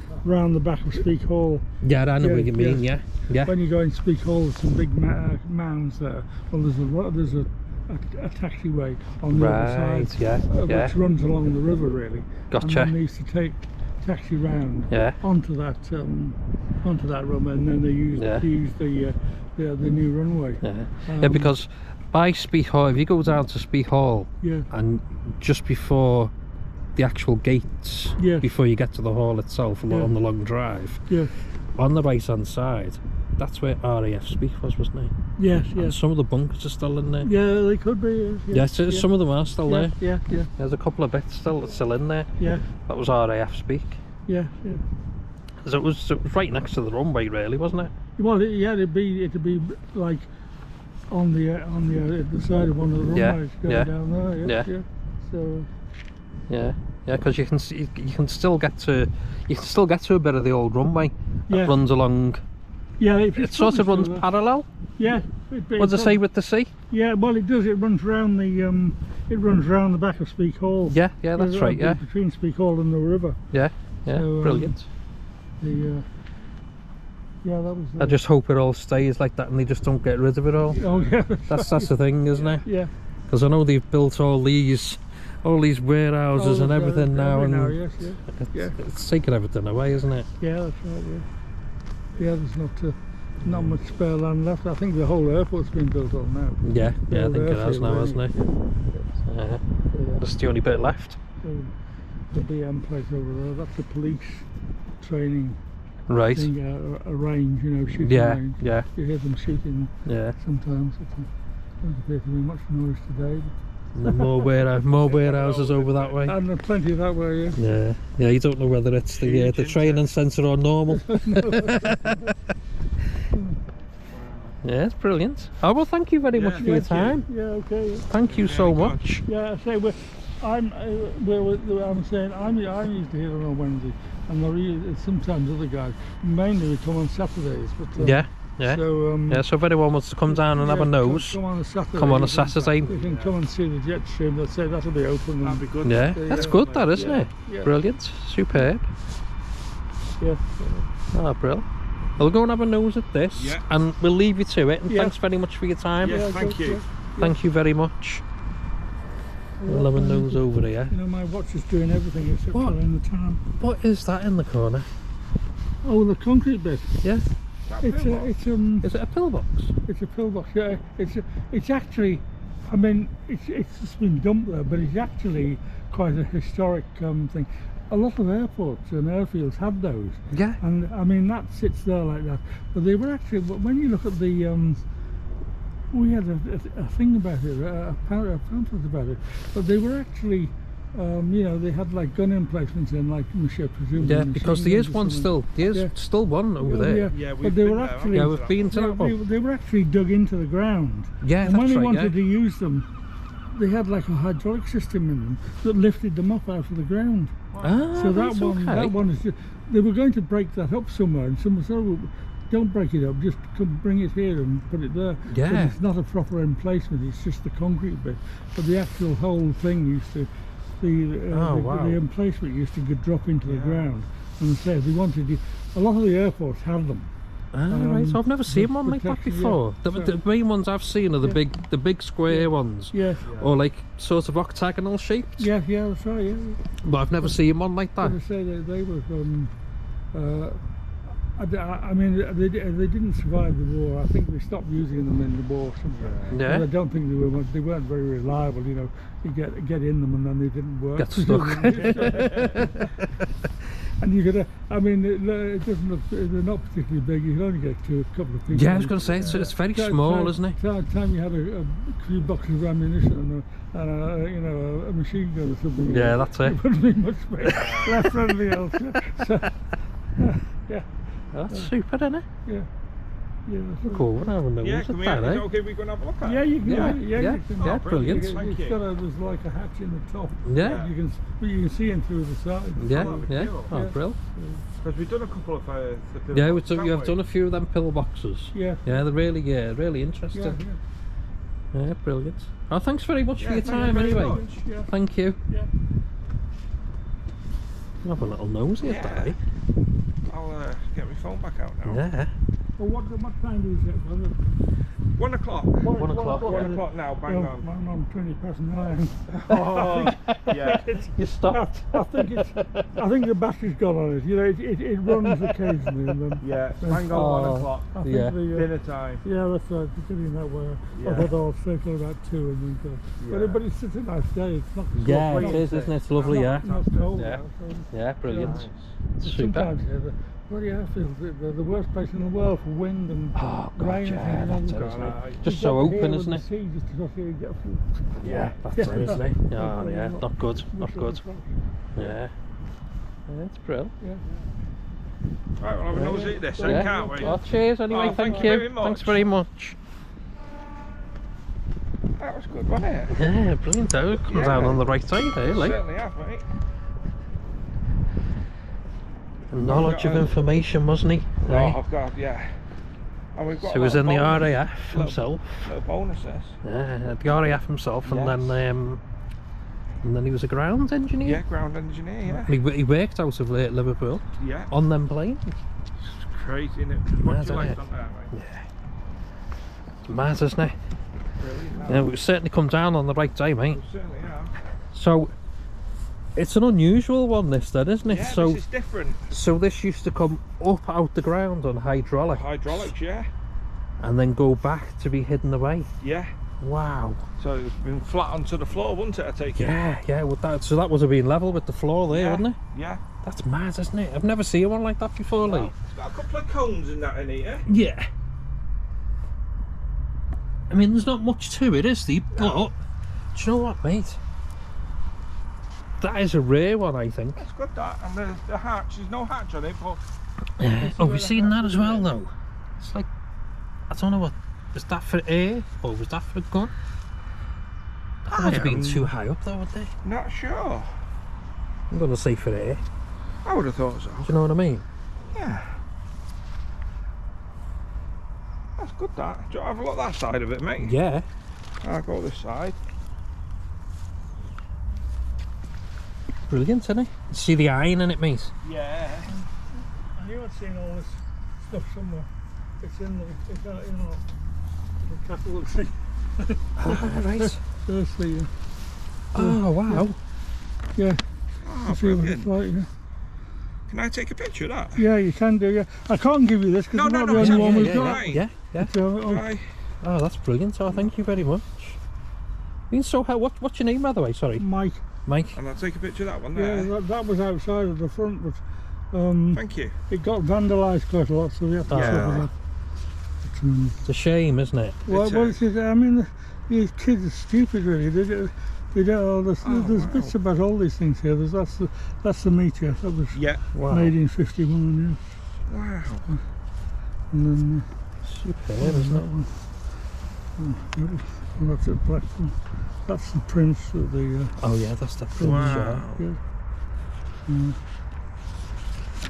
the back of Speke Hall. Yeah, I know what you mean. Yeah. When you go in Speke Hall, there's some big mounds there. Well, there's a taxiway on the other side, which runs along the river really. Gotcha. And then they used to taxi round onto that runway, and then they used the new runway. Yeah, because by Speke Hall, if you go down to Speke Hall, and just before the actual gates, before you get to the hall itself, on the long drive, on the right hand side, that's where RAF Speke was, wasn't it? Yes, and some of the bunkers are still in there. Yeah, they could be. Some of them are still there. Yeah. There's a couple of bits still in there. Yeah. That was RAF Speke. Yeah. So it was right next to the runway, really, wasn't it? Well, it'd be like on the side of one of the runways going down there. Yeah. So. Yeah, because you can still get to a bit of the old runway that runs along. Yeah, it sort of runs parallel. Yeah. What's it say with the sea? Yeah, well, it does. It runs round the back of Speke Hall. Yeah, that's right. Yeah, between Speke Hall and the river. Yeah, so, brilliant. That was. I just hope it all stays like that, and they just don't get rid of it all. Oh yeah, that's the thing, isn't it? Yeah. Because I know they've built all these warehouses and everything now, and it's taking everything away, isn't it? Yeah, that's right. Yeah, there's not much spare land left. I think the whole airport's been built on now. Yeah, I think it has now, hasn't it? That's the only bit left. So the BM place over there, that's the police training. Right. Thing, a range, shooting range. Yeah. You hear them shooting. Yeah. Sometimes. It doesn't appear to be much noise today. And more warehouses over that way. And there's plenty that way, yeah. Yeah, you don't know whether it's the training centre or normal. Yeah, it's brilliant. Oh, well, thank you very much for your time. Yeah, okay. Thank you so much. Yeah, I say I'm saying I'm used to here on Wednesday, and sometimes other guys. Mainly we come on Saturdays, but yeah. So so if anyone wants to come down and have a nose, come on a Saturday. Come on a Saturday. You can come and see the jet stream. They'll say that'll be open. That'll be good. Yeah, that's good, that, isn't it? Yeah. Brilliant, superb. Yeah. Oh, brilliant. We'll go and have a nose at this, and we'll leave you to it. And thanks very much for your time. Yeah, thank you. Thank you very much. We'll have a nose over here. My watch is doing everything except for in the time. What is that in the corner? Oh, the concrete bit. Yeah. Is it a pillbox? It's a pillbox. Yeah. It's actually, I mean, it's just been dumped there, but it's actually quite a historic thing. A lot of airports and airfields had those. Yeah. And I mean that sits there like that. But they were actually, when you look at the, we had a thing about it, a pamphlet about it. But they were actually, they had like gun emplacements in, like presumably. Yeah, because there is one still. There's still one over there. Yeah, but they were actually. Yeah, we've been to that one. They were actually dug into the ground. Yeah, and when they wanted to use them, they had like a hydraulic system in them that lifted them up out of the ground. Ah, so that one is just, they were going to break that up somewhere, and someone said, oh, don't break it up, just come bring it here and put it there. Yeah. But it's not a proper emplacement, it's just the concrete bit. But the actual whole thing used to, the emplacement used to drop into the ground, and say they wanted you. A lot of the airports have them. Right, so I've never seen one like that protection, before. yeah. The main ones I've seen are the big square ones, Yes. or like sort of octagonal shaped. Yeah, that's right. Yeah. But I've never seen one like that. They say they were. I mean, they didn't survive the war. I think they stopped using them in the war. Yeah. But I don't think they weren't very reliable. You know, you get in them and then they didn't work. Get stuck. And you could, I mean, it doesn't look, they're not particularly big. You can only get to a couple of people. Yeah, I was going to say it's very small, isn't it? Time you had a few boxes of ammunition and you know, a machine gun or something. Yeah, that's it. It wouldn't be much left for anything else. So, yeah. That's super, isn't it? Yeah. Yeah, Cool. I don't know. Yeah, Is can it we that, is it eh? okay if we go and have a look at it? Yeah, you can. Yeah, You can. yeah, brilliant. Thank you. There's like a hatch in the top. Yeah. You can see in through the side. Yeah, that'd be yeah. cool. Oh, Yeah. brilliant. Because we've done a couple of the Yeah, pillboxes, you have haven't done we? a few of them pillboxes. Yeah. Yeah, they're really Yeah, interesting. yeah. Yeah, brilliant. Oh, thanks very much for your thank you time very anyway. much. Yeah. Thank you. Yeah. I'll have a little nosy at that, eh? I'll get my phone back out now. Yeah. Well, what time do you get? 1 o'clock. 1 o'clock. 1 o'clock now, bang on. I'm 20 past 9. Oh, yeah. You stopped. I think the battery's gone on it. You know, it runs occasionally, and then Yeah, bang on 1 o'clock. I think Yeah. Dinner time. yeah, that's right. It's getting that way. Yeah. I thought I'll circle about 2 and then go. Yeah. But it's such a nice day. It's not. Yeah, not- it is, isn't it? It's lovely, yeah. Not cold. Yeah. out, so- Yeah, brilliant. Super. Sometimes the airfield, the worst place in the world for wind and Oh, God, rain. yeah, and that's things. it, isn't it? You've Just You've so got here open, with isn't the it? sea just to here you get a few. Yeah, that's it, isn't it? Oh, yeah, not good, not good. Yeah. Yeah, it's brilliant. Yeah. Right, we'll have a nosy at this, then, Yeah. can't we? Well, cheers anyway, Oh, thank thank you. you very much. Thanks very much. That was good, wasn't it? Yeah, brilliant. Though. Come down on the right side there, like. Certainly have, mate. Knowledge of information, wasn't he? Oh, Right. God, yeah. And we've got So he was in the RAF little- himself. Little bonuses. Yeah, the RAF himself, Yes. and then he was a ground engineer. Yeah, ground engineer, yeah. He worked out of Liverpool Yeah. on them planes. It's crazy, isn't it? Just Mad, watch your isn't legs it? on there, mate. It's mad, isn't it? Brilliant. Yeah, we've certainly come down on the right day, mate. We certainly have. So it's an unusual one, this then, isn't it? Yeah, so this is different. so this used to come up out the ground on hydraulic Hydraulics, yeah. and then go back to be hidden away. Yeah. Wow. So it's been flat onto the floor, wouldn't it, I take it? Yeah, yeah. Well, that would have been level with the floor there, Yeah. wouldn't it? Yeah. That's mad, isn't it? I've never seen one like that before, Well, like. it's got a couple of cones in that in here. Yeah. I mean, there's not much to it, is there? But do you know what, mate? That is a rare one, I think. It's good, that. And the hatch, there's no hatch on it, but... Oh, we've seen that as well, though. It's like, I don't know what. Is that for air or was that for a gun? That would have been too high up, though, would they? Not sure. I'm gonna say for air. I would have thought so. Do you know what I mean? Yeah. That's good, that. Do you want to have a look at that side of it, mate? Yeah. I'll go this side. Brilliant, isn't it? See the iron in it, mate. Yeah. I knew I'd seen all this stuff somewhere. It's in the catalogue thing. Ah, right. Seriously, yeah. Oh, wow. Yeah. Oh, See what it's brilliant. like, yeah. Can I take a picture of that? Yeah, you can do, yeah. I can't give you this because No, it's no, not no, the it's only okay, one we've yeah, got. Yeah, yeah. So, Right. Oh, that's brilliant. Oh, thank you very much. So, what's your name, by the way? Sorry, Mike, Mike. And I'll take a picture of that one yeah, there. that was outside of the front, but Thank you. it got vandalised quite a lot, so we have to Oh. cover that. But, It's a shame, isn't it? well, it's, I mean, these kids are stupid, really. They don't. There's wow. bits about all these things here. That's the meteor that was Yeah. Wow. made in '51, Wow. yeah. And then Superb, there's isn't that it? one. And that's at Blackpool. That's the Prince of the. Oh yeah, that's the Prince. Wow. Yeah.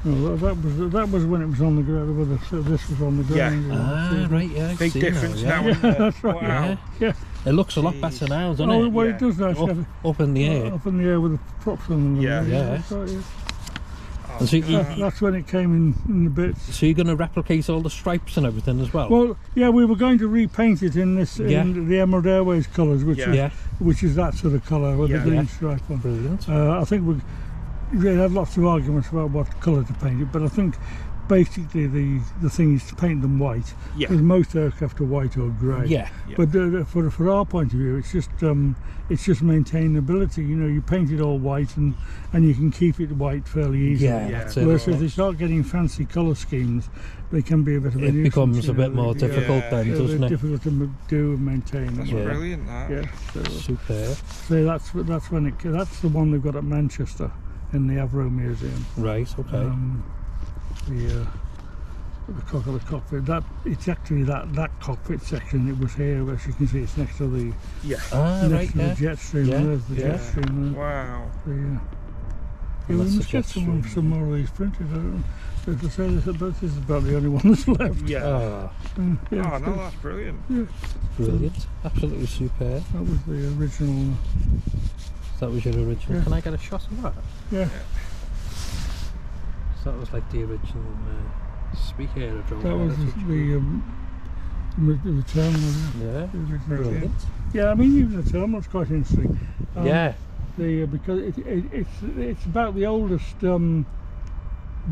No, that was when it was on the ground. So this was on the Yeah. ground. Ah, right, yeah. I've Big seen difference that, now. yeah. Isn't there? That's right. Wow. Yeah. Yeah. It looks a lot better Jeez. now, doesn't Oh, it? well, Yeah. it does actually. Up in the air. Up in the air with the props on them. Yeah. Yeah. That's right, yeah. And so That's when it came in the bits. so you're going to replicate all the stripes and everything as well? Well, yeah, we were going to repaint it in this Yeah. in the Emerald Airways colours, which Yeah. is that sort of colour with the Yeah. green Yeah. stripe on. Brilliant. I think we had lots of arguments about what colour to paint it, but I think basically the thing is to paint them white. Yeah. Because most aircraft are white or grey. Yeah. But for our point of view, it's just maintainability. You know, you paint it all white and you can keep it white fairly easily. Yeah, Yeah. that's it. Whereas if they start getting fancy colour schemes, they can be a bit of a It nuisance. becomes you a know, bit more they- difficult Yeah. then, they're doesn't it? difficult to do and maintain. That's Yeah. brilliant, that. Yeah. Superb. So that's the one they've got at Manchester in the Aerodrome Museum. Right, okay. The cockpit. It's actually that cockpit section. It was here, as you can see. It's next to the Yeah. Ah, next right, to the yeah. jet stream. Yeah, There's the yeah. jet stream. Wow. Yeah, And we that's the must get jet stream. some more of these printed. I don't know. As I say, this is about the only one that's left. Yeah. Ah, Yeah, Oh, no, that's brilliant. brilliant. Absolutely superb. that was the original. That was your original. Yeah. Can I get a shot of that? Yeah, So that was like the original Speke Aerodrome. that was the terminal. Yeah. The original. Brilliant. Yeah, I mean, even the terminal's quite interesting. Yeah. Because it's about the oldest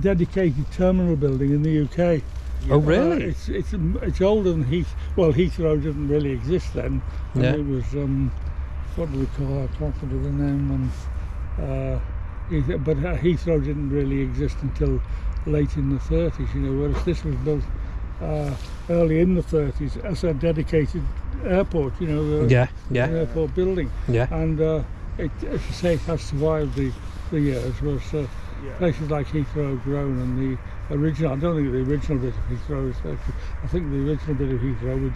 dedicated terminal building in the UK. Oh, really? It's older than Heathrow didn't really exist then. And Yeah. it was what do we call it? I can't think of the name. But Heathrow didn't really exist until late in the 30s. You know, whereas this was built early in the 30s as a dedicated airport. You know, Yeah. an Yeah. airport building. Yeah. And it, as you say, it has survived the years. Was places like Heathrow have grown, and the original. I don't think the original bit of Heathrow is. I think the original bit of Heathrow were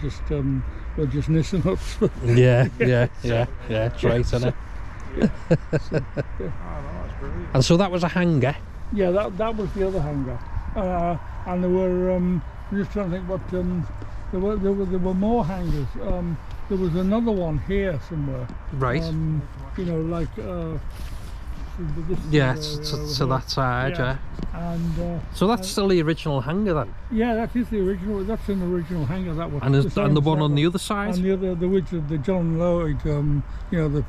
just Nissan huts. Yeah. Yeah. Yeah. Yeah. It's right, isn't it? Oh, no, that's brilliant. And so that was a hangar. Yeah, that was the other hangar, and there were. I'm just trying to think what there were more hangars. There was another one here somewhere. Right. You know, like. Yeah, to that side, yeah. And So that's still the original hangar then? yeah, that is the original. That's an original hangar. That one. And, the same and the as one that on the other side? And the other, the John Lloyd. You know, the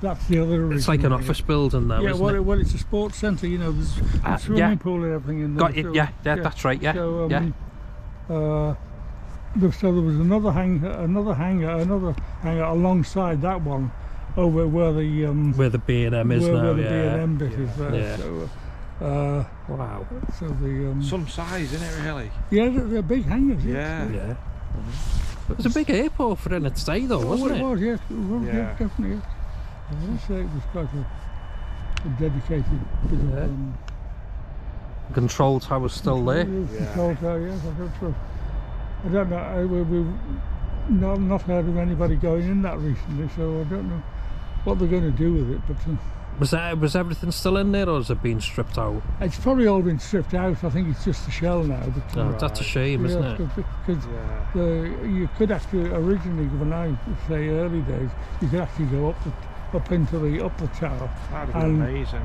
that's the other original. It's like an hangar. office building though, Yeah, isn't it? well, it's a sports centre. You know, there's a swimming yeah. pool and everything in there. Got it, so, yeah, that's right, yeah. So, Yeah. so there was another hangar alongside that one, over where the Where the B&M is now, where the yeah. B&M bit is there. Yeah. So, Wow. so the Some size, isn't it, really? yeah, they're big hangars. Yeah. Yeah. It was a big airport for in its day though, wasn't it it? was, yes, it was, Yeah. yes, definitely. Yes. I would say it was quite a dedicated bit of. Yeah. Control tower's still there. Control tower, yes, I hope so. I don't know. We've not heard of anybody going in that recently, so I don't know what they're going to do with it. But Was everything still in there, or has it been stripped out? it's probably all been stripped out. I think it's just the shell now. But, Oh, that's a shame, isn't it? Because you could actually originally, when I say early days, you could actually go up into the tower. That'd have been amazing.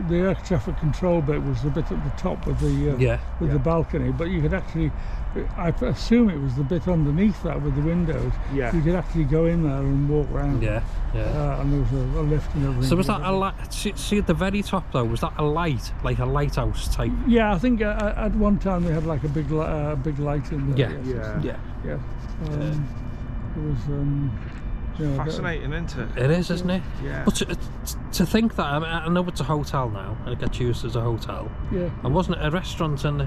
The air traffic control bit was the bit at the top with the the balcony, but you could actually, I assume it was the bit underneath that with the windows. Yeah. You could actually go in there and walk around. Yeah, yeah. And there was a lift and everything. So was that a light? See at the very top though, was that a light, like a lighthouse type? Yeah, I think at one time they had like a big light in there. Yeah, yes, yeah. It was. You know, Fascinating, isn't it? It is, isn't it? Yeah. But to think that, I know it's a hotel now, and it gets used as a hotel. Yeah. And wasn't it a restaurant at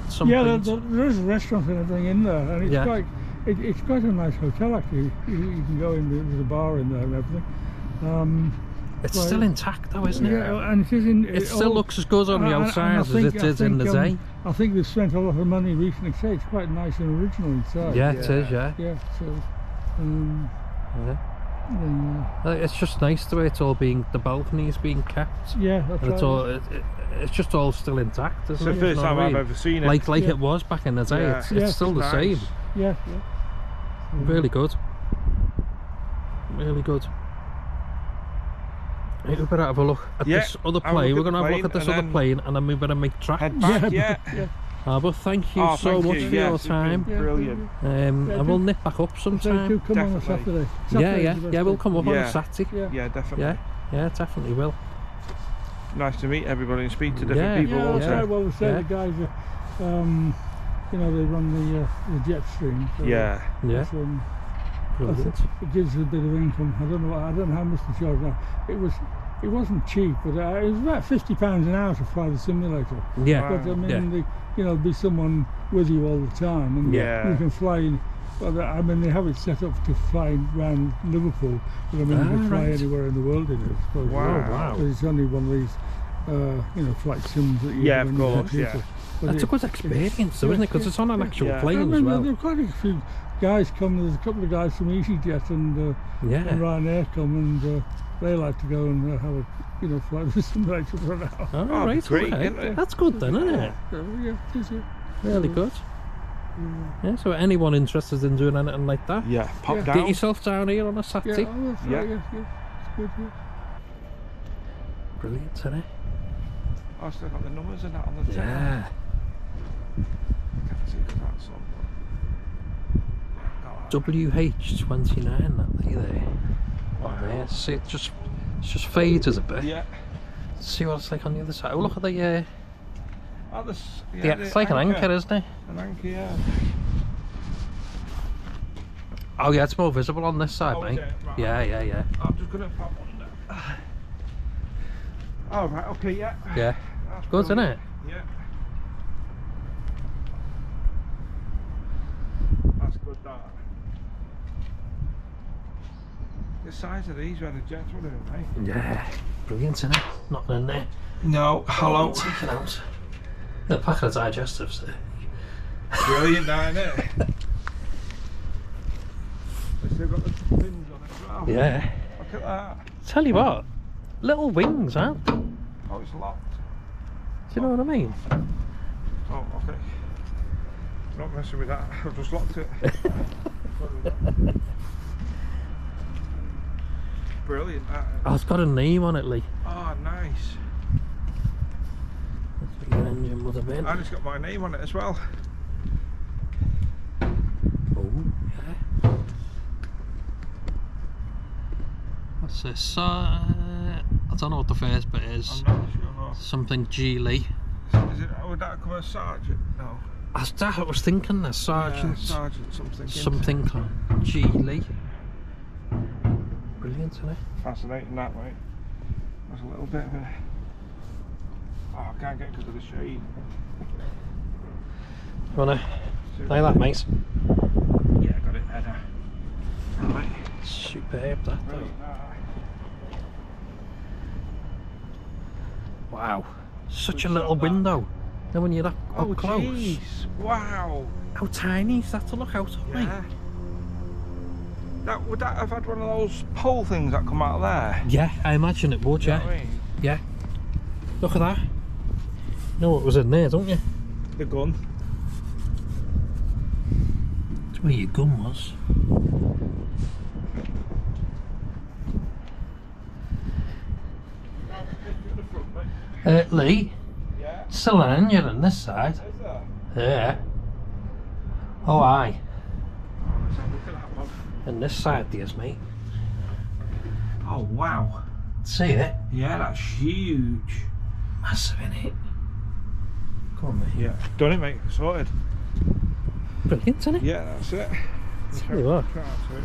some Yeah, point? there is a restaurant and everything in there, and it's it's quite a nice hotel actually. You can go in, there's a bar in there and everything. It's still intact though, isn't it? Yeah, and it is in. It still looks as good on the outside as it did in the day. I think they've spent a lot of money recently. Say it's quite nice and original inside. Yeah, it is. Yeah. Yeah. So. It's just nice the way it's all being, the balconies being kept. Yeah, that's and it's right. all, it's just all still intact, isn't It's it? the first time I've ever seen it. Like it was back in the day. Yeah. It's still the same. Yeah. Really good. Really good. Right, we better have a look at Yeah, this other have a plane. look We're at going to the have a look at this plane other and plane and then we better make tracks. Head back, yeah. But thank you Oh, so thank much you. for Yes, your it's been time. Brilliant. And we'll nip back up So do sometime. come on a Definitely. Saturday. Yeah, we'll come up on Yeah. a Saturday. Yeah, definitely. Yeah, definitely will. Nice to meet everybody and speak to different Yeah, people Yeah, also. that's right. Well, they say Yeah. the guys you know, they run the jet stream. So Yeah. Yeah, that's, brilliant. it gives us a bit of income. I don't know how much the charge now. It wasn't cheap, but it was about £50 an hour to fly the simulator. Yeah, But I mean, yeah. you know, be someone with you all the time, and Yeah. you can fly in. Well, I mean, they have it set up to fly around Liverpool, but I mean, you can fly right. anywhere in the world in it. I suppose. Wow. Wow. But it's only one of these, you know, flight sims that you Yeah, have of on your course, computer. yeah. But That's a good experience, though, isn't it? Because it's on an actual Yeah. plane I as mean, well. there are quite a few guys come. There's a couple of guys from EasyJet and Yeah. Ryanair come, and they like to go and have a, you know, fly the simulator for an hour. Oh, Oh, right, great, okay. isn't it? That's good then, isn't it? So, yeah, it is, yeah. Really good. Yeah, so anyone interested in doing anything like that, Yeah, pop Yeah. down. get yourself down here on a Yeah, Saturday. oh, that's Yeah. right, yeah, yeah. It's good, yeah. Brilliant, isn't it? I've still got the numbers and that on the tail. Yeah. Can't see because that's on. WH29, that there. Oh, there. See, it just fades a bit. Yeah. See what it's like on the other side. Oh, look at the Oh, this, yeah, it's like an anchor, isn't it? An anchor, yeah. Oh yeah, it's more visible on this side, Oh, mate. is it? Right. Yeah. I'm just going to pop one down. Oh, right, okay, yeah. Yeah. That's Good, isn't brilliant. it? Yeah. That's good, that. The size of these where the jets were doing, mate. Yeah. Brilliant, isn't it? Nothing in there. No, hello. Taken out. The packet of digestives there. Brilliant, that, isn't it? They still got the pins on it as well. Yeah. Look at that. Tell you what, little wings, huh? Do Oh, it's locked. you know what I mean? Oh, okay. Not messing with that. I've just locked it. Brilliant, that. Oh, it's got a name on it, Lee. Oh, nice. That's what your engine would have been. And it's got my name on it as well. Oh, yeah. What's this? I don't know what the first bit is. I'm not sure. No. Something G Lee. Is it? Would that come as sergeant? No. I was thinking the sergeant. Yeah, sergeant something. Something G Lee. Brilliant, isn't it? Fascinating, that, mate. There's a little bit of a. Oh, I can't get because of the shade. Wanna play that, mate? Yeah, got it there now. Right. Superb, that though. Brilliant, Wow, such a Good little shot, that. window. Then when you're up Oh, close, jeez. Wow. how tiny is that to look out of, mate? Yeah. Would that have had one of those pole things that come out of there? Yeah, I imagine it would. You know Yeah, what I mean? yeah. Look at that. You know what was in there, don't you? The gun. That's where your gun was. Lee, Yeah. still an engine on this side. Is there? Yeah. Oh, aye. Let's have a look at that one. And this side there's, mate. Oh, wow. See it? Yeah, that's huge. Massive, innit? Come on, mate. Yeah. Done it, mate. Sorted. Brilliant, isn't it? Yeah, that's it. Tell you what. Try out to it.